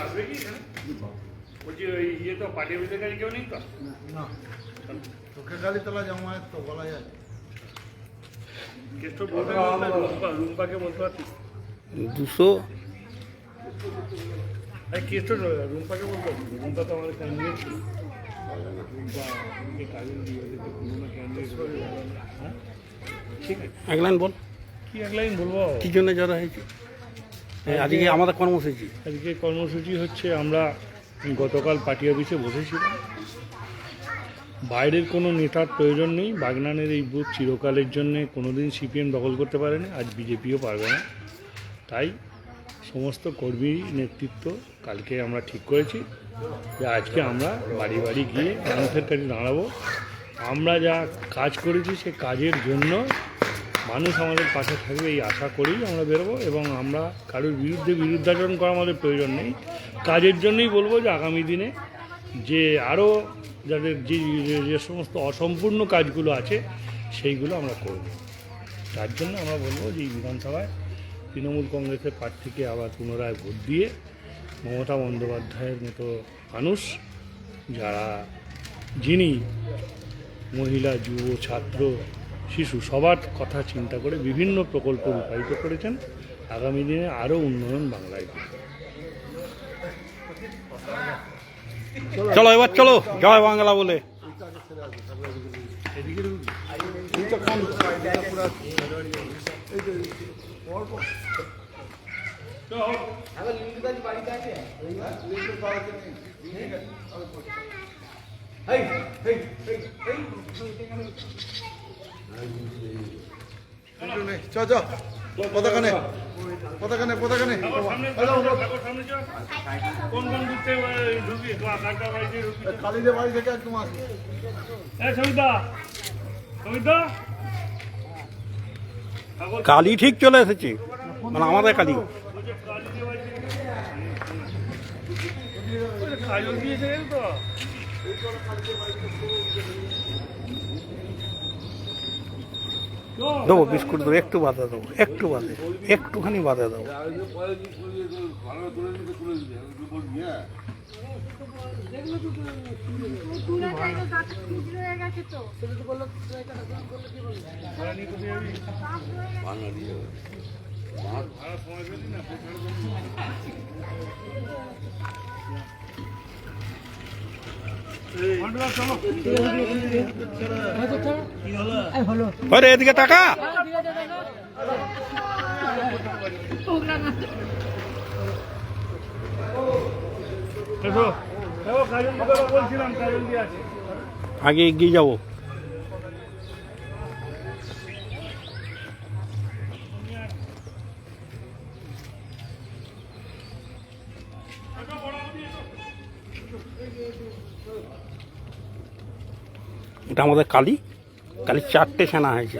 আসবে কি বলছি ওই ইয়ে তো পার্টি অফিসের কাছে কেউ নেই তো না চোখে গালিতলা জমায়েত তো বলা যায় কেষ্ট বলতে রুম্পাকে বলতে পারছি 200 কেষ্ট রুম্পাকে বলতে পারছি রুম্পা তো আমাদের ক্যান্ডিডেট ছিল রুম্পা কাজে দিয়ে পুরোনো ক্যান্ডিডেট হ্যাঁ ঠিক আছে এক লাইন বল কি এক লাইন বলবো কি জন্য যারা হয়েছে আজকে আমাদের কর্মসূচি আজকে কর্মসূচি হচ্ছে আমরা গতকাল পার্টি অফিসে বসেছিলাম বাইরের কোনো নেতার প্রয়োজন নেই বাগনানের এই বুথ চিরকালের জন্য কোনোদিন সিপিএম দখল করতে পারেনি আজ বিজেপিও পারবে না তাই সমস্ত কর্মী নেতৃত্ব কালকে আমরা ঠিক করেছি যে আজকে আমরা বাড়ি বাড়ি গিয়ে মানুষের কাছে দাঁড়াবো আমরা যা কাজ করেছি সে কাজের জন্য মানুষ আমাদের পাশে থাকবে এই আশা করেই আমরা বেরোবো এবং আমরা কারোর বিরুদ্ধে বিরুদ্ধাচরণ করা আমাদের প্রয়োজন নেই কাজের জন্যই বলবো যে আগামী দিনে যে আরও যাদের যে সমস্ত অসম্পূর্ণ কাজগুলো আছে সেইগুলো আমরা করব তার জন্য আমরা বলবো যে এই বিধানসভায় তৃণমূল কংগ্রেসের প্রার্থীকে আবার পুনরায় ভোট দিয়ে মমতা বন্দ্যোপাধ্যায়ের মতো মানুষ যারা যিনি মহিলা যুব ছাত্র শিশু সবার কথা চিন্তা করে বিভিন্ন প্রকল্প রূপায়িত করেছেন আগামী দিনে আরও উন্নয়ন বাংলায় চলো এবার চলো জয় বাংলা বলে পতাকানে পতাকানে পতাকানে কালীদের বাড়ি থেকে একদম আসবে কালি ঠিক চলে এসেছে মানে আমাদের কালি দেবো বিস্কুট দেবো একটু বাধা দেবো একটু বাদে একটুখানি বাধা দেবো আরে এদিকে টাকা আগে এগিয়ে যাবো এটা আমাদের কালী কালী 4টে সেনা হয়েছে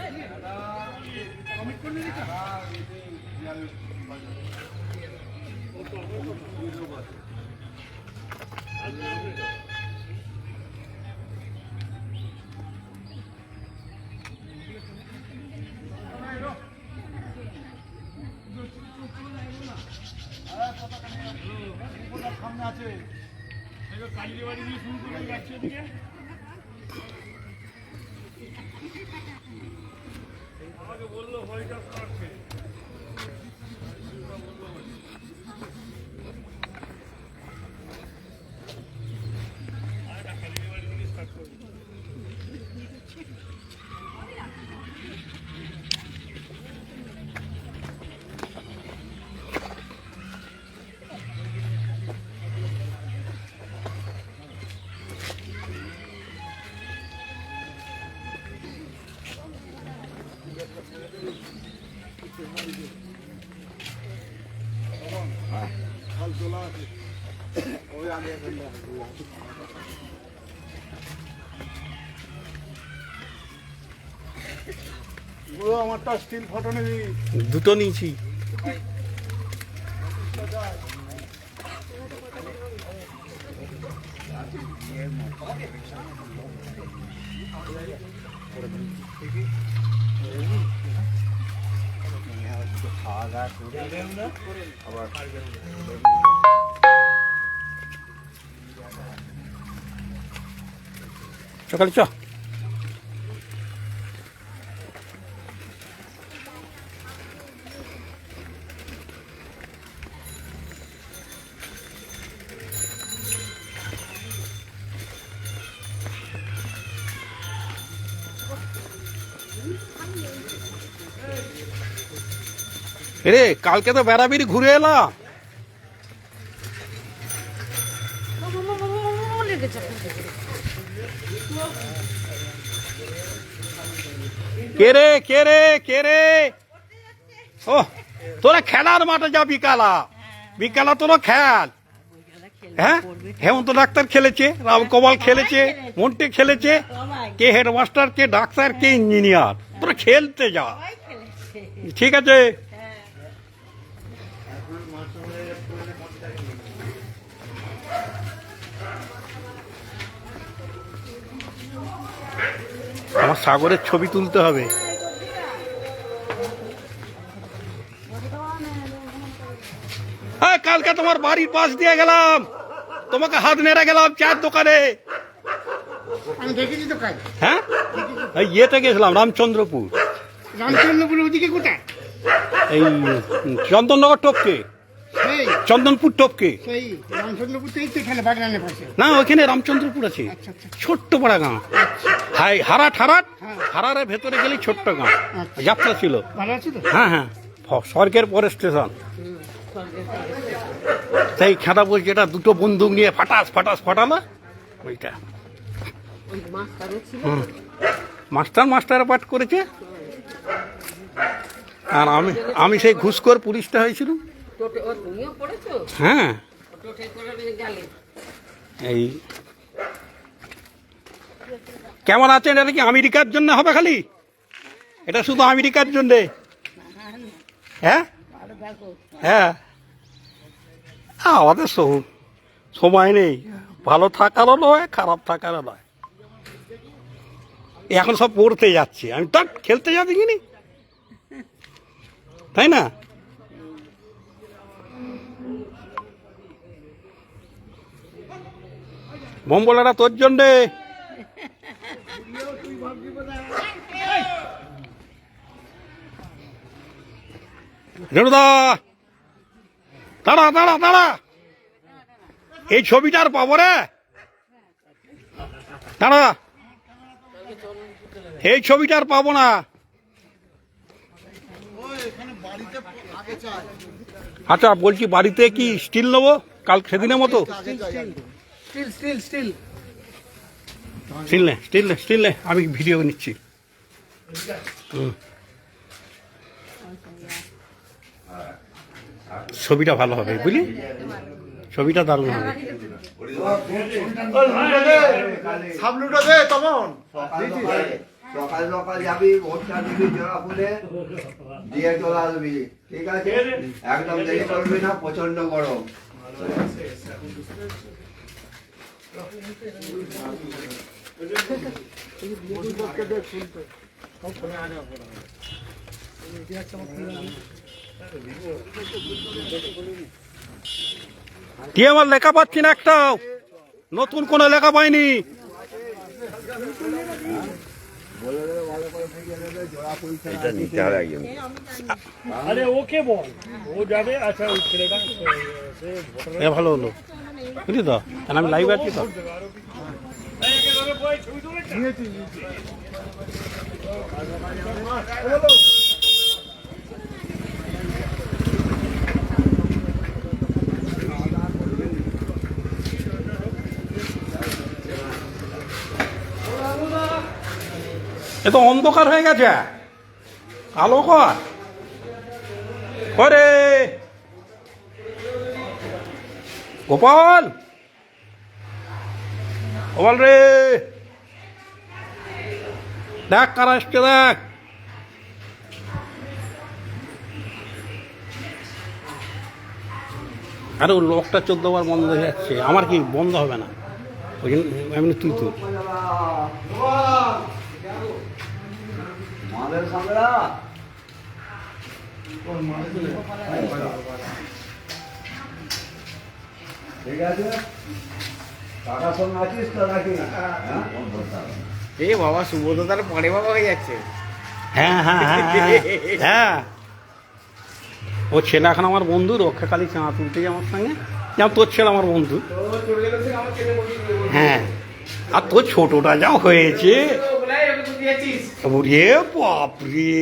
সামনে আছে কালীর বাড়ি দিয়ে শুরু করে যাচ্ছে এদিকে আমাকে বললো ভয়টা কাটছে আমারটা স্টিল ফটো নেবি দুটো নিয়েছি সকালে চ রে কালকে তো বেড়াবেড়ি ঘুরে এলাম। কে রে কে রে কে রে? ও তোরা খেলার মাঠে যা বিকালা বিকালা তোরা খেল। হ্যাঁ হেমন্ত ডাক্তার খেলেছে, রাম কমাল খেলেছে, মন্টে খেলেছে, কে হেডমাস্টার, কে ডাক্তার, কে ইঞ্জিনিয়ার, তোরা খেলতে যা। ঠিক আছে আমার সাগরের ছবি তুলতে হবে। হ্যাঁ কালকে তোমার বাড়ির পাশ দিয়ে গেলাম, তোমাকে হাত নেড়ে গেলাম চার দোকানে। আমি দেখেছি তো কাজ। হ্যাঁ এই ইয়েতে গেছিলাম রামচন্দ্রপুর। রামচন্দ্রপুর ওদিকে কোথায়? এই চন্দননগর টপকে, সেই চন্দনপুর টপকে। সেই রামচন্দ্রপুর থেকে তো এখানে বাগনানের পাশে। না ওখানে রামচন্দ্রপুর আছে, আচ্ছা আচ্ছা ছোট্ট পাড়া গাঁ। হাই হারাট হারাট হারারের ভেতরে গেলে ছোট্ট গাঁ, যাত্রা ছিল। ভালো আছে তো? হ্যাঁ হ্যাঁ স্বর্গের পরে স্টেশন। সেই খেদা বই যেটা দুটো বন্দুক নিয়ে ফাটাস ফাটাস ফাটালো ওইটা। মাস্টার মাস্টার পাঠ করেছে, আর আমি সেই ঘুষখোর পুলিশটা হয়েছিল। হ্যাঁ এই কেমন আছেন? এটা কি আমেরিকার জন্য হবে খালি? এটা শুধু আমেরিকার জন্যে? হ্যাঁ হ্যাঁ আমাদের সময় নেই, ভালো থাকারও নয় খারাপ থাকারও নয়। এখন সব পড়তে যাচ্ছে, আমি তো খেলতে যা দেখিনি, তাই না? বোমবলাটা তোর জন্যে। রেণুদা দাঁড়া দাঁড়া দাঁড়া, এই ছবিটা আর পাবো রে, দাঁড়া এই ছবিটা আর পাবো না। আচ্ছা বলছি বাড়িতে কি স্টিল নেবো কাল সেদিনের মতো? স্টিল নে স্টিল নে স্টিল নে, আমি ভিডিও নিচ্ছি। ছবিটা ভালো হবে বুঝলি, ছবিটা দারুণ হবে। সাবলুটা দে তখন সকাল সকাল যাবি, ভোটটা দিবি জোড়া ফুলে দিয়ে চলে আসবি, ঠিক আছে? একদম দেরি করবি না, প্রচন্ড গরম। কি আমার লেখা পাচ্ছি না একটাও, নতুন কোনো লেখা পাইনি। আরে ওকে বল, ও যাবে। আচ্ছা ওই ছেলেটা ভালো হলো বুঝলি তো, কারণ আমি লাইভ আছি তো। এ তো অন্ধকার হয়ে গেছে, আলো কর করে। গোপাল গোপাল রে, দেখ কারা আসছে দেখ। আরে ওর লোকটা 14 বার বন্ধ হয়ে যাচ্ছে, আমার কি বন্ধ হবে না? ওই জন্য এমনি তুই তুই মালের সামরা ঠিক আছে, টাকার সঙ্গে আছিস তো নাকি? হ্যাঁ? এ বাবা সুবোধ তার পরে বাবা হয়ে যাচ্ছে। হ্যাঁ হ্যাঁ হ্যাঁ হ্যাঁ, হ্যাঁ ও ছেলে এখন আমার বন্ধু, রক্ষাকালী চাঁদা তুলতে যায় আমার সঙ্গে। যেমন তোর ছেলে আমার বন্ধু। হ্যাঁ, আর তোর ছোটটা যাও হয়েছে, ওরে বাপরে,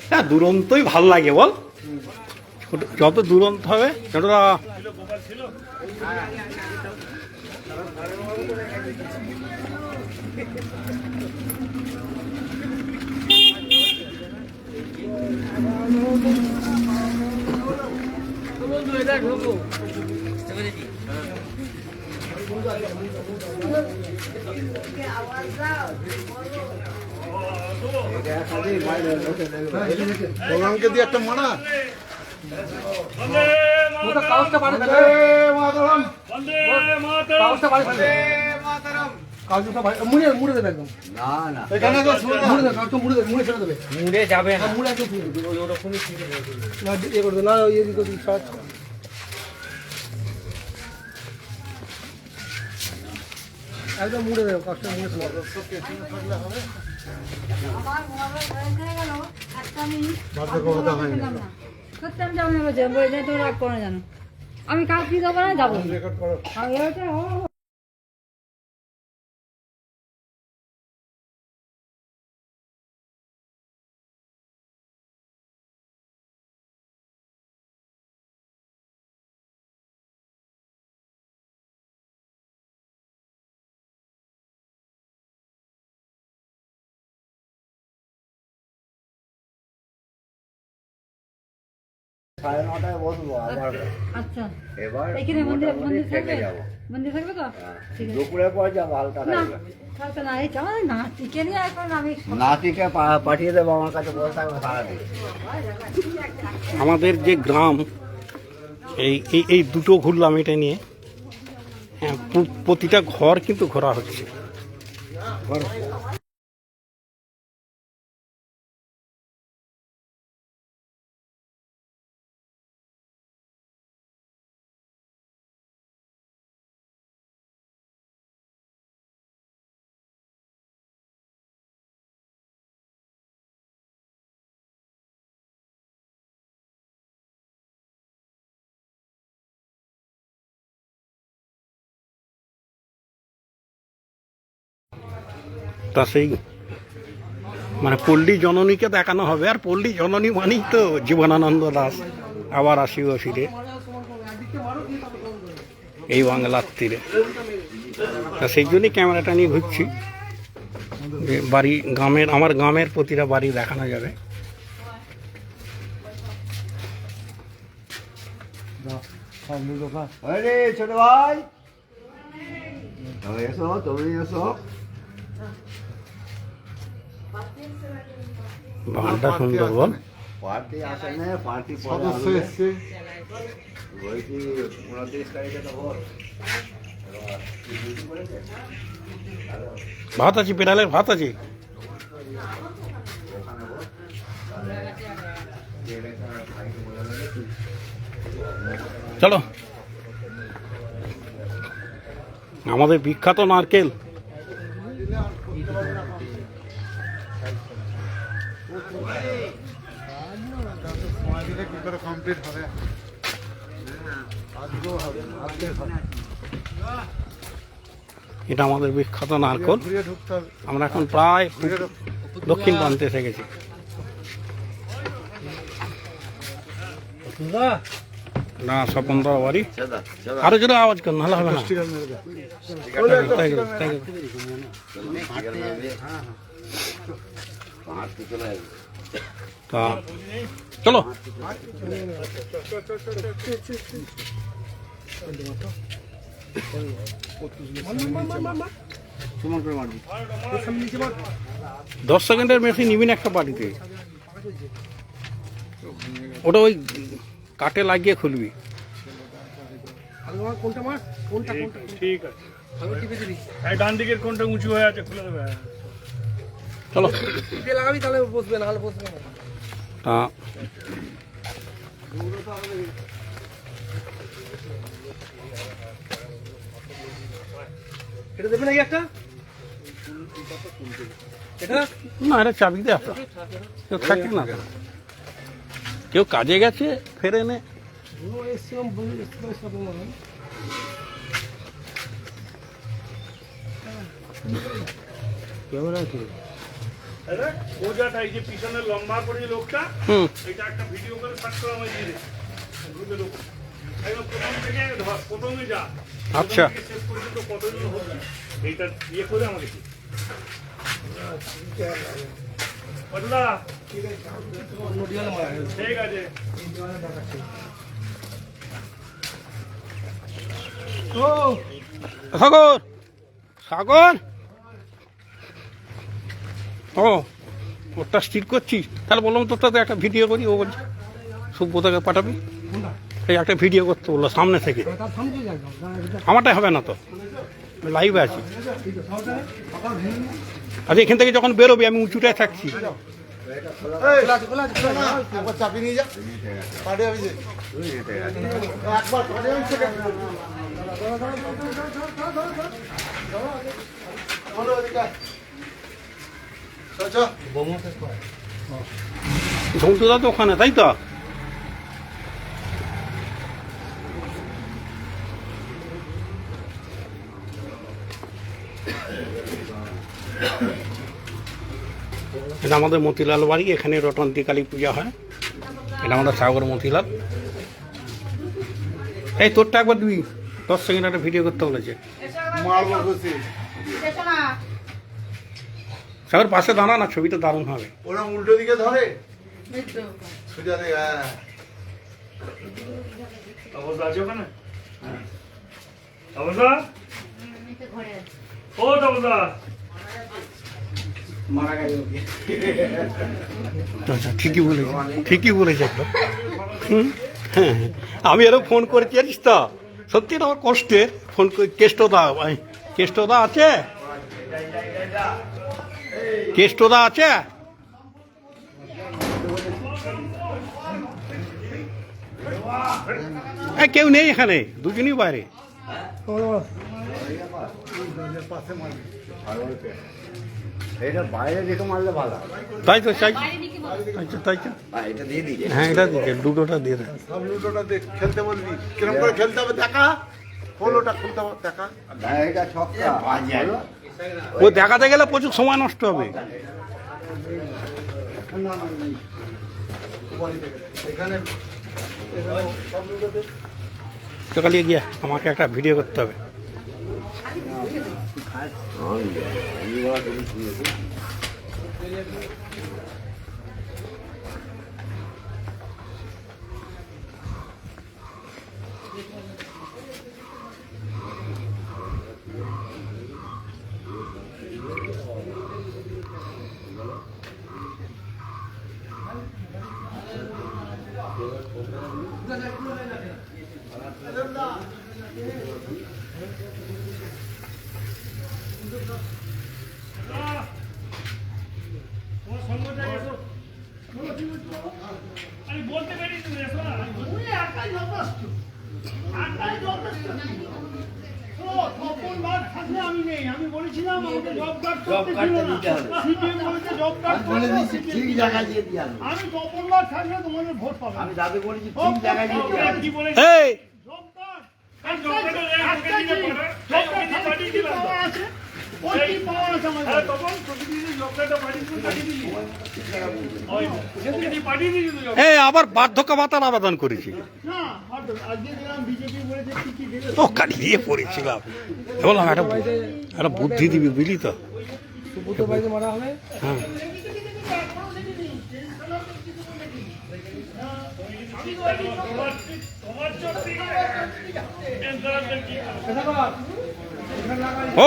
হ্যাঁ দুরন্তই ভাল লাগে বল, ছোট যত দুরন্ত হবে ছোটরা। প্রোগ্রামকে দিয়ে একটা মানা। না না, এখানে তো শুনে মুড়ে যাবে না। একদম মুড়ে দেবো, কষ্ট মুড়ে দেবো। আমার মোবাইল হয়ে গেল, একটা মিনিট বার্ধক্য ভাতা হয়নি। সত্যি আমি যাবো না, বলছে তোমরা রাগ করো না জানো, আমি কাজ দিয়ে যাবো না, যাবো রেকর্ড করো। আমি ওটা সাড়ে নটায় বসবো আবার। আচ্ছা এবার এখানে মন্দির মোটামুটি থেকে থাকবে, যাবো। মন্দির থাকবে তো ঠিক আছে। দুপুরের পর যাবো হালকা না থাকবে। থাকবে না, এই চলো না টিকে নিয়ে এখন আমি নাতিকে পাঠিয়ে দেবো আমার কাছে, বসে থাকবে সারাদিন। আমাদের যে গ্রাম, এই এই এই দুটো ঘুরলাম এটা নিয়ে। হ্যাঁ, প্রতিটা ঘর কিন্তু ঘোরা হচ্ছে। তা সেই মানে পল্লী জননীকে দেখানো হবে, আর পল্লী জননী মানেই তো জীবনানন্দ দাস আবার আসিব ফিরে এই বাংলার তীরে। তা সেই জন্যই ক্যামেরাটা নিয়ে ঘুরছি, যে বাড়ি গ্রামের, আমার গ্রামের প্রতিটা বাড়ি দেখানো যাবে। আরে ছোট ভাই, এসো, তুমি এসো। বাগানটা সুন্দর বল। পার্টি আসে না, পার্টি সদস্য এসছে। বলছি 29 তারিখে তো ভোট। ভাত আছে, পেড়ালের ভাত আছে। চলো, আমাদের বিখ্যাত নারকেল। সময় দিলে কি করে কমপ্লিট হবে? আজকেও হবে, আজকের হবে। এটা আমাদের বিখ্যাত নারকেল। ঘুরিয়ে ঢুকতে হবে। আমরা এখন প্রায় দক্ষিণ প্রান্তে এসে গেছি। না স্বপনদার বাড়ি। আরো জোরে আওয়াজ কর, নাহলে হবে না। তাই গেল, তাই গেল। তা চলো, দশ সেকেন্ডের মেশিন নিবি না একটা বাড়িতে, ওটা ওই কাটে লাগিয়ে খুলবি। ঠিক আছে, এই ডান দিকের কোনটা উঁচু হয়ে আছে খুলে দেবে। চলো, লাগাবি তাহলে বসবে, নাহলে বসবে না। তা এটা দেবে নাকি একটা এটা না, এটা চাবি দেয় আপনার কেউ থাকে না, কেউ কাজে গেছে ফেরে নে। ওজাটা এই যে পিছনে লম্বা করে লোকটা, হুম, এটা একটা ভিডিও করে পাঠ করে আমায় দিয়ে দে গ্রুপে লোক। একদম প্রথম থেকে ধর, প্রথমে যা আচ্ছা। প্রথম থেকে শেষ পর্যন্ত কতজন হচ্ছে এইটা ইয়ে করে আমাকে দিন। বদলা ঠিক আছে। সাগর, সাগর, ও ওটা স্থির করছিস? তাহলে বললাম তোর সাথে একটা ভিডিও করি। ও বলছে সুব্রতকে পাঠাবি, এই একটা ভিডিও করতে বললো সামনে থেকে। আমারটাই হবে না তো, লাইভে আছি। আচ্ছা, এখান থেকে যখন বেরোবি আমি উঁচুটায় থাকছি। একবার চাপিয়ে নিয়ে যা পাঠিয়ে আমি যে একবার পাঠিয়ে আমি সেটা বলো এদিকে চল ঝন্টুদা তো ওখানে, তাই তো? এটা আমাদের মতিলাল বাড়ি, এখানে রটন্তী কালী পূজা হয়। এটা আমাদের সাগর মতিলাল। এই তোরটা একবার দিবি, 10 সেকেন্ড একটা ভিডিও করতে বলেছে। মারবো খুশি সাগর পাশে দাঁড়া না, ছবিটা দারুণ হবে। ওরা উল্টো দিকে ধরে সোজা দিকে, হ্যাঁ অবস্থা আছে ওখানে? অবস্থা ও অবস্থা আচ্ছা, ঠিকই বলেছে, ঠিকই বলেছে একদম। হুম, হ্যাঁ হ্যাঁ, আমি এরকম ফোন করেছি জানিস তো, সত্যি এটা আমার কষ্টের ফোন করে। কেষ্টদা, কেষ্টদা আছে? কেষ্টদা আছে? কেউ নেই এখানে, দুজনই বাইরে। এটা বাইরে রেখে মারলে ভালো। তাই তো চাই, তাই তো। এটা দিয়ে দিই। হ্যাঁ, এটা দিকে দুটোটা দিয়ে দেয়। সব লুটোটা দেখ খেলতে বলবি কিরম করে খেলতে হবে দেখা হলোটা খুলতে হবে দেখা এটা ছক্কা ভালো। ও দেখাতে গেলে প্রচুর সময় নষ্ট হবে। এখানে সব লুটোতে সকালে গিয়ে আমাকে একটা ভিডিও করতে হবে। আমি বলতে পারি তুমি এসো না, আমি নেই, আমি বলেছিলাম আমাকে জব কার্ড দিতে হবে। সিপিএম বলেছে জব কার্ড বলে দিচ্ছি ঠিক জায়গায় দিয়ে দিয়ে আমি তপনবার থাকলে তোমাদের ভোট পাবো। আমি দাবি বলেছি ঠিক জায়গায় দিয়ে দিয়ে কি বলে এই জব কার্ড আর জব কার্ড পাঠিয়ে দিলাম আছে ওই কি পাওয়া আছে আমাদের। হ্যাঁ, তপন প্রতিদিন জব কার্ডটা পাঠিয়ে দিই ওই যেদিন পাঠিয়ে দিই জব এই আবার বার্ধক্য ভাতার আবেদন করেছি। না আজকে দিলাম বিজেপি বলেছে কি কি দেবে। ও কাটি দিয়ে পড়েছিলাম, বললাম একটা বুদ্ধি দিবি, বুঝলি তো? হ্যাঁ,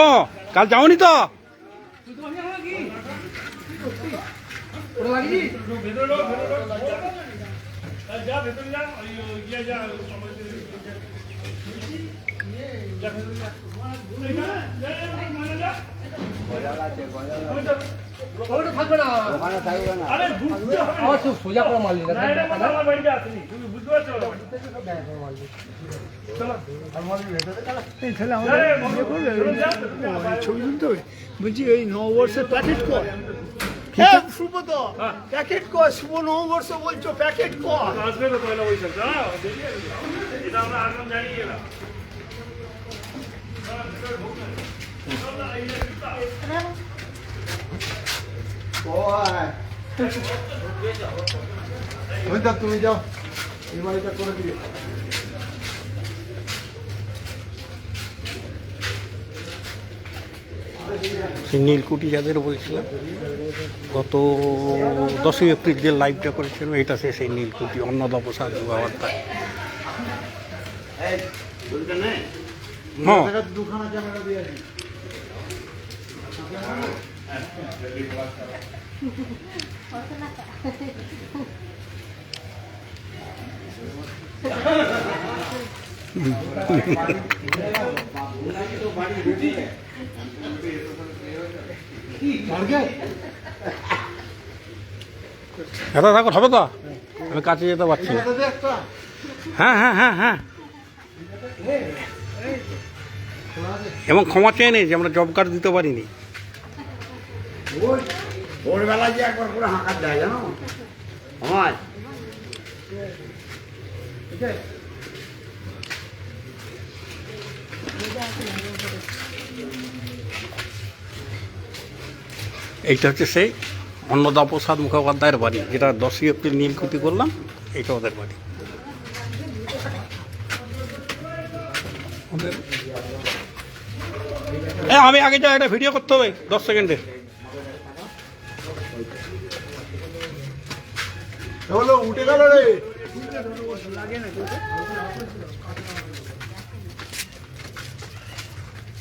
ও কাল যাওনি তো? যা ভেতরে যা ইয়ে যা আরে বুঝতে হবে না। সোজা করে মারলি না, এটা কথা আমার বাড়িতে আসেনি। তুমি বুঝতে পারছো না? চলো। আরে, চলো, যাও। ছবি তুলতে হবে বলছি এই নববর্ষের প্যাকেট কর সুব্রত প্যাকেট কর শুভ নববর্ষ বলছো প্যাকেট কর আসবে তো পয়লা বৈশাখ, দাঁড়াও, দেখি। এটা আমরা আগাম জানিয়ে গেলাম। তুমি যাও এই বাড়িটা করে দিবে সেই নীলকুঠি যাদের বলছিলাম গত 10ই এপ্রিল যে লাইভটা করেছিলাম এটা সেই নীলকুঠি অন্নদা প্রসাদ বাবার তাই হ্যাঁ দুখানা ক্যামেরা দিয়ে আছি এটা থাকো হবে তো আমি কাছে যেতে পারছি না একটা হ্যাঁ হ্যাঁ হ্যাঁ হ্যাঁ এবং ক্ষমা চেয়ে নেই যে আমরা জব কার্ড দিতে পারিনি ভোরবেলা যে একবার করে হাঁকার দেয় জানো আমার এইটা হচ্ছে সেই অন্নদা প্রসাদ মুখোপাধ্যায়ের বাড়ি যেটা 10ই এপ্রিল নীলকুঠি করলাম এইটা ওদের বাড়ি আমি আগে যা একটা ভিডিও করতে হবে 10 সেকেন্ডে হলো উঠে গেল রে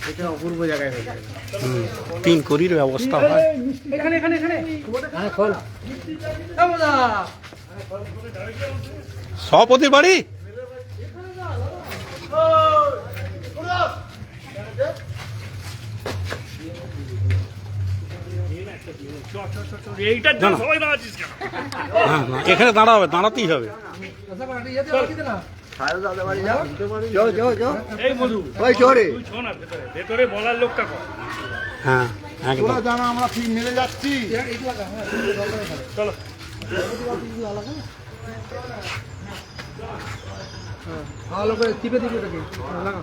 এটা অপূর্ব জায়গায় হয়েছে 3 কোটির ব্যবস্থা হয় সভাপতির বাড়ি এইটার জন্য সবাই দাঁড়াচ্ছিস কেন? হ্যাঁ না এখানে দাঁড়াবে দাঁড়াতেই হবে এই মধু, ওই চোরে তুই শোন না ভেতরে, ভেতরে বলার লোকটা কর। হ্যাঁ একদম তোরা জানো আমরা ঠিক মিলে যাচ্ছি চলো। ভালো করে টিপে দিবি ওটাকে লাগা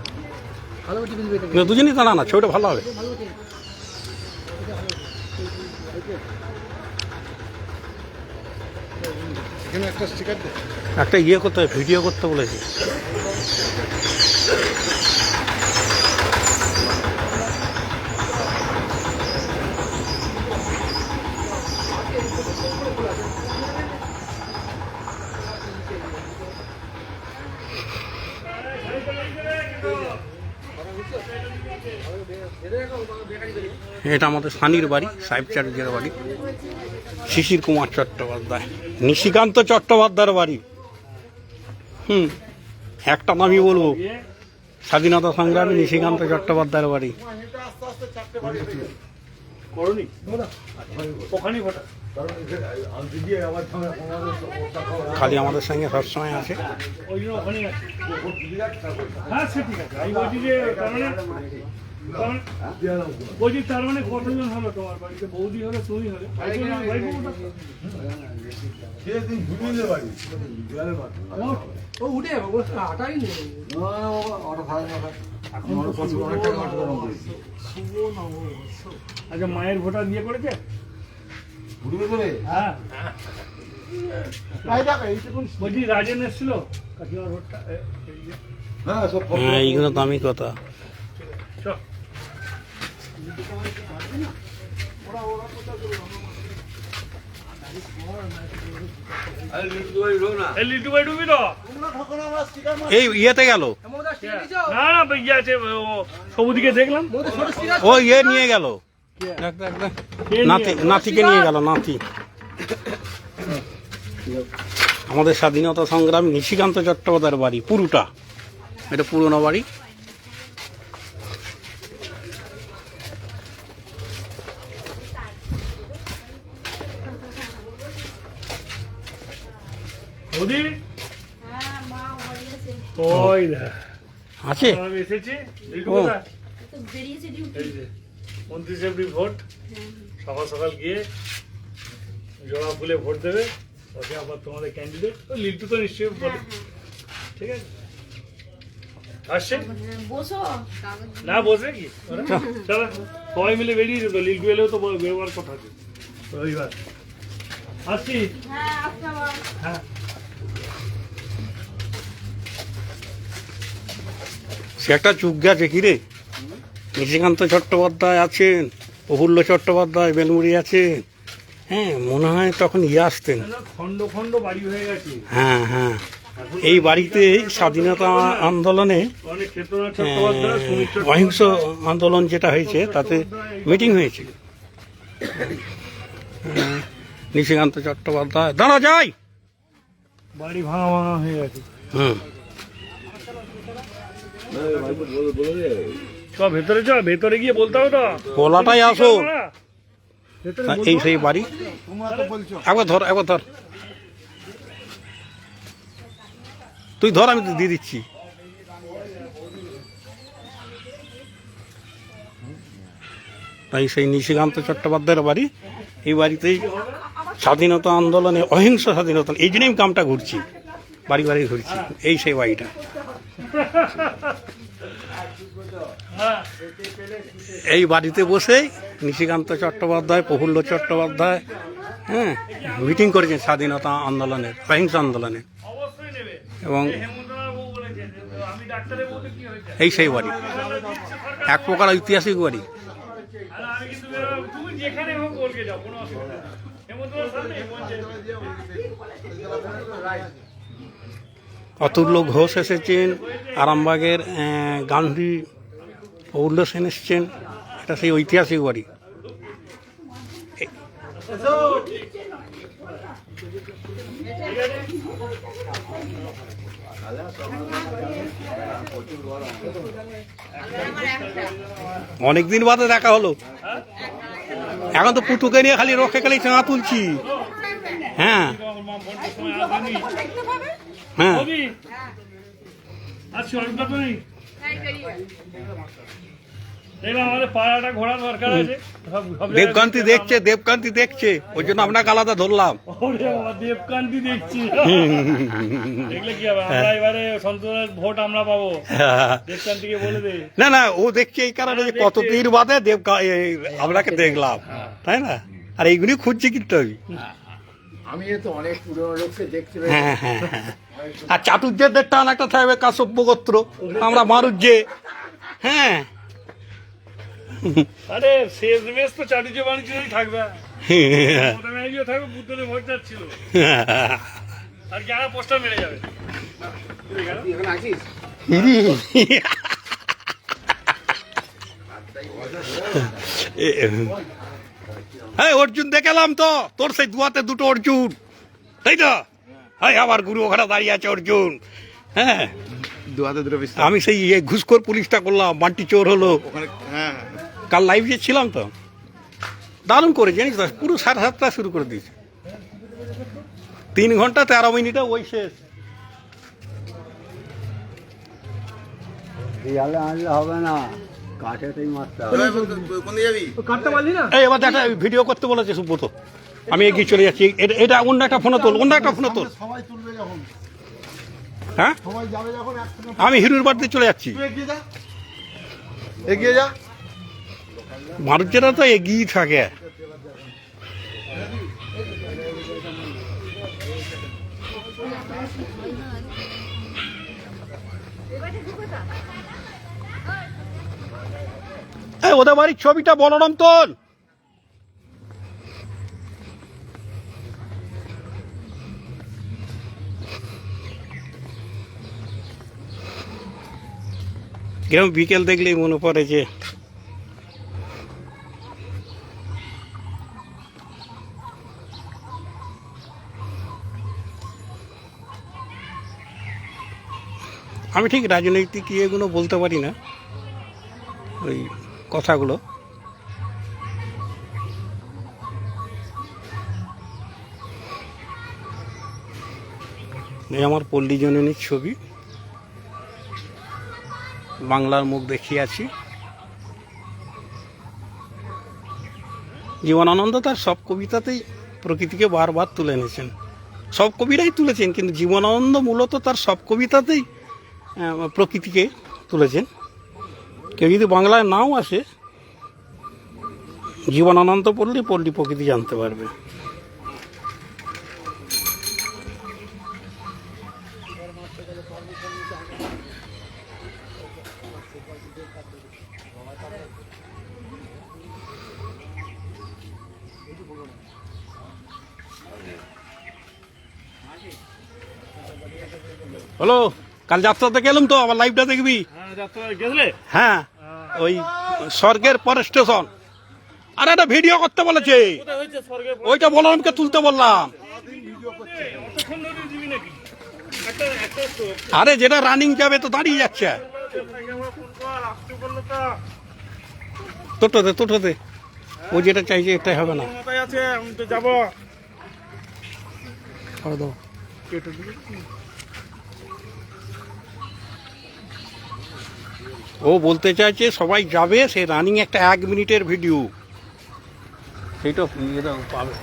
ভালো করে টিপে দিবি এটাকে। কিন্তু দুজনই দাঁড়া না ছবিটা ভালো হবে এখানে একটা স্টিকার দে একটা ইয়ে করতে হবে ভিডিও করতে বলেছি এটা আমাদের সানির বাড়ি সাহেব চাটুর্যের বাড়ি শিশির কুমার চট্টোপাধ্যায় নিশিকান্ত চট্টোপাধ্যায়ের বাড়ি একটা নামই বলবো স্বাধীনতা সংগ্রামী নিশিকান্ত চট্টোপাধ্যায়ের বাড়ি করনি ওখানেই ফোটা খালি আমাদের সঙ্গে সবসময় আছে ওই জন্য ওখানেই আছে। হ্যাঁ সে ঠিক আছে, আমি বলছি যে বলছি তার মানে কতজন হলো তোমার বাড়িতে? বৌদি হলো, তুমি হলে, ভাই বউটা তো? ও উঠে যাবে ও হাঁটাই নেই আচ্ছা মায়ের ভোটার দিয়ে করেছে? হ্যাঁ বলছি রাজেন এসেছিল কাকিমার ভোটটা হ্যাঁ এইগুলো দামি কথা চল। এই লিটু ভাই ডুবি তো? এই ইয়েতে গেল না না ইয়ে আছে, সবুদিকে দেখলাম। ও ইয়ে নিয়ে গেল নাতি নাতিকে নিয়ে গেল নাতি আমাদের স্বাধীনতা সংগ্রামী নিশিকান্ত চট্টোপাধ্যায়ের বাড়ি পুরোটা এটা পুরোনো বাড়ি বৌদি হ্যাঁ মা বলিয়েছে ওই না আছে আমি এসেছি লিটু ও। কোথায়? তো বেরিয়েছে ডিউটি এই যে 29 এপ্রিল ভোট সকাল সকাল গিয়ে জোড়া ফুলে ভোট দেবে ওকে আবার তোমাদের ক্যান্ডিডেট লিটু তো নিশ্চয়ই ভোট ঠিক আছে আসছে বসো না বসে কি চলো সবাই মিলে বেরিয়ে যেত লিটু এলেও তো বেরোবার কথা আছে রবিবার আসছি হ্যাঁ আচ্ছা বাবা হ্যাঁ সে একটা চুপ গেছে কি রে নিশিকান্ত চট্টোপাধ্যায় আছেন, প্রফুল্ল চট্টোপাধ্যায় বেলমুড়ি আছেন, হ্যাঁ মনে হয় তখন আসতেন। খন্ড খন্ড বাড়ি হয়ে গেছে হ্যাঁ হ্যাঁ, এই বাড়িতে স্বাধীনতা আন্দোলনে অনেক ক্ষেত্রনাথ চট্টোপাধ্যায় সুমিত অহিংস আন্দোলন যেটা হয়েছে তাতে মিটিং হয়েছে। নিশিকান্ত চট্টোপাধ্যায় দাঁড়া যায় বাড়ি ভাঙা ভাঙা হয়ে গেছে। হুম, চ ভেতরে চ, ভেতরে গিয়ে বলতে হবে তো বলাটাই আসল। ভেতরে এই সেই বাড়ি, তোমরা তো বলছো একবার ধর একবার ধর, তুই ধর আমি দিয়ে দিচ্ছি। তাই সেই নিশিকান্ত চট্টোপাধ্যায়ের বাড়ি, এই বাড়িতেই স্বাধীনতা আন্দোলনে অহিংস স্বাধীনতা, এই জন্যই আমি কামটা ঘুরছি, বাড়ি বাড়ি ঘুরছি। এই সেই বাড়িটা, এই বাড়িতে বসেই নিশিকান্ত চট্টোপাধ্যায়, প্রফুল্ল চট্টোপাধ্যায় হ্যাঁ মিটিং করেছেন স্বাধীনতা আন্দোলনের, অহিংস আন্দোলনের। অবশ্যই নেবে। এবং হেমন্তলাল বাবু বলেছে যে আমি ডাক্তারের বলতে কি হয়েছে এই সেই বাড়ি, এক প্রকার ঐতিহাসিক বাড়ি। আর আমি কিন্তু বেরোবো, তুমি যেখানে হোক বলকে যাও, কোনো অসুবিধা নেই। হেমন্তলাল সামনে মঞ্চে। অতুল্য ঘোষ এসেছেন, আরামবাগের গান্ধী প্রফুল্ল সেন এসেছেন। এটা সেই ঐতিহাসিক বাড়ি। অনেকদিন বাদে দেখা হলো, এখন তো পুটুকে নিয়ে খালি রক্ষে খালি চাঁদা তুলছি। হ্যাঁ হ্যাঁ, বৌদি, আর শরীরটা তো নেই। দেখলাম আমাদের পাড়াটা ঘোরার দরকার আছে। সব জায়গায় দেবকান্তি দেখছে, দেবকান্তি দেখছে, ওই জন্য আপনাকে আলাদা ধরলাম। ওরে বাবা, দেবকান্তি দেখছি। দেখলে কি হবে, আমরা এবারে সন্তোষের ভোট আমরা পাবো। দেবকান্তিকে বলে দে। না না, ও দেখছে এই কারণে যে কতদিন বাদে আপনাকে দেখলাম, তাই না? আর এইগুলি খুঁজছি কিন্তু আমি। আমি তো অনেক পুরনো লোককে দেখতে হ্যাঁ হ্যাঁ হ্যাঁ, আর চাটুর্যদের টান একটা থাকবে, কাশ্যপ গোত্র, আমরা মারুজ্জে। হ্যাঁ আরে শেষ মেশ তো চাটুর্য বাণিজ্যই থাকবে, ম্যানেজিও থাকবে, বুদ্ধনে ভোট যাচ্ছিল আর কি, আমার পোস্টার মেরে যাবে। এখানে আছিস? হ্যাঁ, অর্জুন দেখালাম তো তোর, সেই দুয়াতে দুটো অর্জুন, তাই তো? হ্যাঁ, আমার গুরু ওখানে দাঁড়িয়ে আছে অর্জুন। হ্যাঁ, দুহাতে দুটো পিস আমি সেই ঘুষখোর পুলিশটা করলাম, বান্টি চোর হলো। ওখানে। হ্যাঁ কাল লাইভে ছিলাম তো, দারুণ করে জানিস তো, পুরো 7:30 শুরু করে দিয়েছে, 3 ঘন্টা 13 মিনিটে ওই শেষ। আনলে হবে না, কাঠেতেই মারতে হবে। কোন দিকে যাবি? কাটতে পারলি না? এই এবার দেখা ভিডিও করতে বলেছে সুব্রত, আমি এগিয়ে চলে যাচ্ছি। এটা অন্য একটা ফোনে তোল, অন্য একটা ফোনে তোল। সবাই তুলবে যখন, হ্যাঁ, সবাই যাবে যখন একসাথে আমি হিরুর বাড়িতে চলে যাচ্ছি। তুই এগিয়ে যা, এগিয়ে যা। মানুষেরা তো এগিয়ে থাকে। ওদের বাড়ির ছবিটা বলরাম তোল। কিরম বিকেল দেখলেই মনে পড়ে যে আমি ঠিক রাজনৈতিক ইয়েগুলো বলতে পারি না, ওই কথাগুলো। এই আমার পল্লী জননীর ছবি, বাংলার মুখ দেখিয়ে আছি। জীবনানন্দ তার সব কবিতাতেই প্রকৃতিকে বারবার তুলে এনেছেন, সব কবিরাই তুলেছেন, কিন্তু জীবনানন্দ মূলত তার সব কবিতাতেই প্রকৃতিকে তুলেছেন। কেউ যদি বাংলায় নাও আসে, জীবনানন্দ পড়লে পল্লী প্রকৃতি জানতে পারবে। হ্যালো, কাল যাত্রাতে গেলাম তো, আবার লাইভটা দেখবি। হ্যাঁ, ওই স্বর্গের পরের স্টেশন। আর একটা ভিডিও করতে বলেছে, ওইটা বলরামকে তুলতে বললাম। আরে যেটা রানিং যাবে তো দাঁড়িয়ে যাচ্ছে। তোটোতে ও যেটা চাইছে এটাই হবে না। যাবো ও বলতে চাইছে সবাই যাবে, সে রানিং একটা 1 মিনিটের ভিডিও, সেইটা পাবে।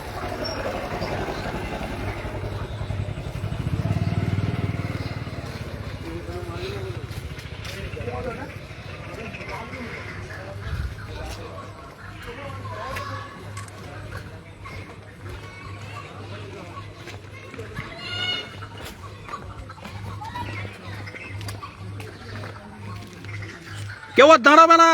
কেউ আর দাঁড়াবে না।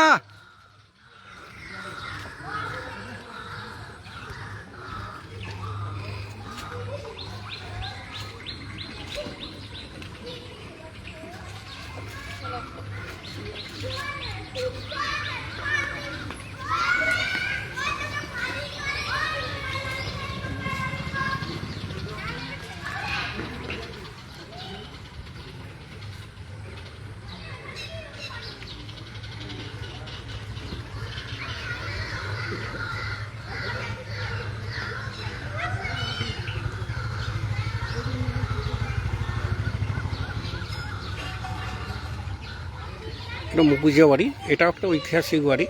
এটা মুকুজিয়া বাড়ি, এটা একটা ঐতিহাসিক বাড়ি,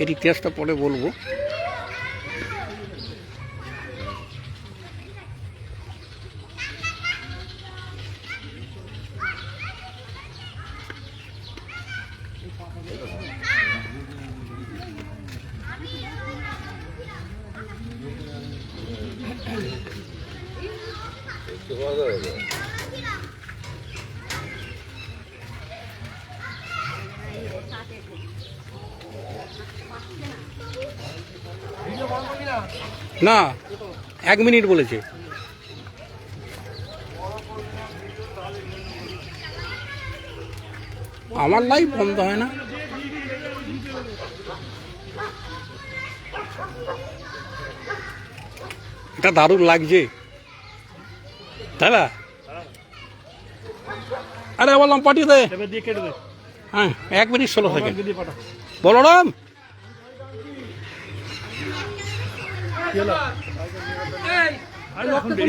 এর ইতিহাসটা পরে বলবো। না, 1 মিনিট বলেছে। আমার লাইভ বন্ধ হয় না। এটা দারুণ লাগছে, তাই না? আরে বললাম পাঠিয়ে দে। হ্যাঁ, 1 মিনিট 16 সেকেন্ড। বলরাম,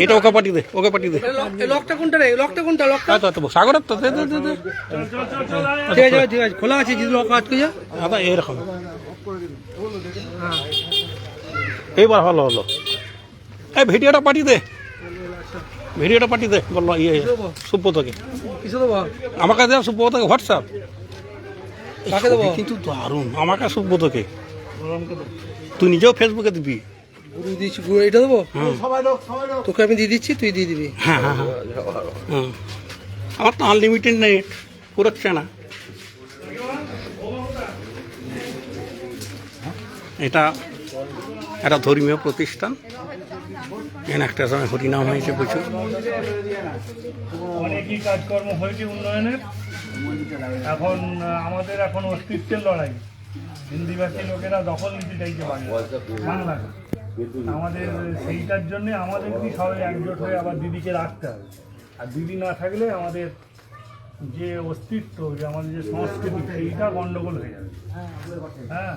এটা ওকে পাঠিয়ে দে, ওকে পাঠিয়ে দে। লকটা কোনটা রে? লকটা কোনটা? লকটা সাগরের তো ঠিক আছে, ঠিক আছে, খোলা আছে, যদি লক আটকে যায়। আদা এরকম। এইবার ভালো হলো। এই ভিডিওটা পাঠিয়ে দে, ভিডিওটা পাঠিয়ে দে। বললো ইয়ে সুব্রতকে। কিসে দেবো? আমাকে দেওয়া সুব্রতকে হোয়াটসঅ্যাপ। কাকে দেবো? কিন্তু দারুণ, আমাকে সুব্রতকে। তুই নিজেও ফেসবুকে দিবি। গুরু দিচ্ছি, গুরু এটা দেবো। সবাই লোক তোকে আমি দিয়ে দিচ্ছি, তুই দিয়ে দিবি। হ্যাঁ হ্যাঁ হ্যাঁ, আমার তো আনলিমিটেড নেট, পুরোচ্ছে না। এটা একটা ধর্মীয় প্রতিষ্ঠান, এখানে একটা সময় হরিনাম হয়েছে প্রচুর। অনেকই কাজকর্ম হয়েছে উন্নয়নের। এখন আমাদের এখন অস্তিত্বের লড়াই। হিন্দিভাষী লোকেরা দখল নিতে চাইছে বাংলাকে। আমাদের সেইটার জন্যে আমাদেরকে সবাই একজোট হয়ে আবার দিদিকে রাখতে হবে। আর দিদি না থাকলে আমাদের যে অস্তিত্ব, যে আমাদের যে সংস্কৃতি, সেইটা গন্ডগোল হয়ে যাবে। হ্যাঁ,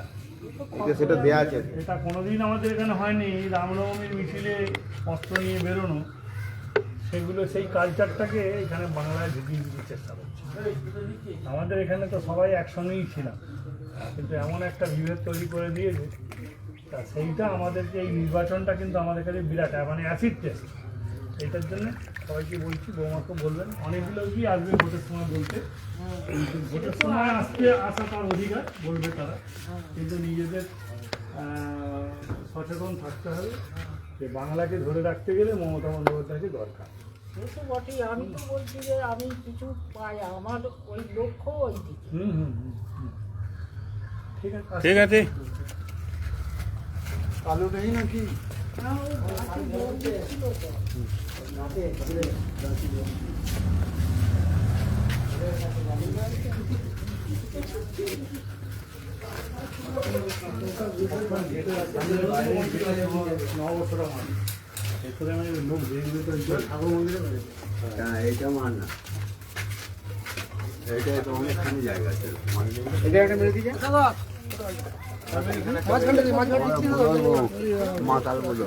সেটা দেয়া আছে। এটা কোনোদিন আমাদের এখানে হয়নি। রামনবমীর মিছিলে অস্ত্র নিয়ে বেরোনো, সেগুলো সেই কালচারটাকে এখানে বাংলায় ঢুকিয়ে দিতে চেষ্টা করছে। আমাদের এখানে তো সবাই একসঙ্গেই ছিলাম, কিন্তু এমন একটা বিভেদ তৈরি করে দিয়েছে, তা সেইটা আমাদেরকে এই নির্বাচনটা কিন্তু আমাদের কাছে বিরাট মানে অ্যাসিড টেস্ট। এইটার জন্য সবাইকে বলছি, বৌমাকে বলবেন, অনেকগুলো কি আসবে ভোটের সময় বলতে, কিন্তু ভোটের সময় আসা তার অধিকার, বলবে তারা, কিন্তু নিজেদের সচেতন থাকতে হবে যে বাংলাকে ধরে রাখতে গেলে মমতা বন্দ্যোপাধ্যায়কে দরকার। সে তো বটেই, আমি তো বলছি যে আমি কিছু পাই, আমার ওই লক্ষ্য ওই দিকে। ঠিক আছে, ঠিক আছে। আলু নেই নাকি? নববছরটা মানে এরপরে আমি লোক দেখবে তো ঠাকুর মন্দিরে হ্যাঁ, এইটা মান না, এইটা তো অনেকখানি জায়গা আছে। এটা একটা মেরে দিয়ে দাদা মাঝখানটা দিয়ে মাতাল বলো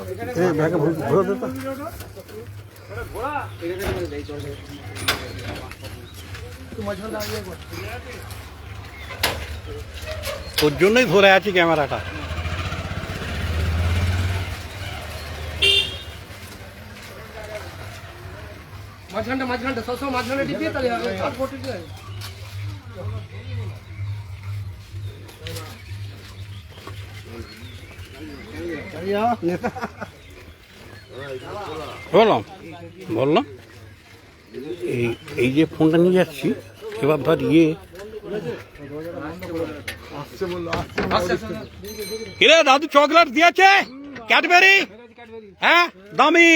তোর জন্যই ধরে আছি ক্যামেরাটা। মাঝখানটা সবসময় মাঝখানে টিপিয়ে তাহলে আর ভোটে যায়। বললাম এই যে ফোনটা নিয়ে যাচ্ছি, এবার ধর কিরে দাদু চকলেট দিয়েছে ক্যাডবেরি, হ্যাঁ দামি।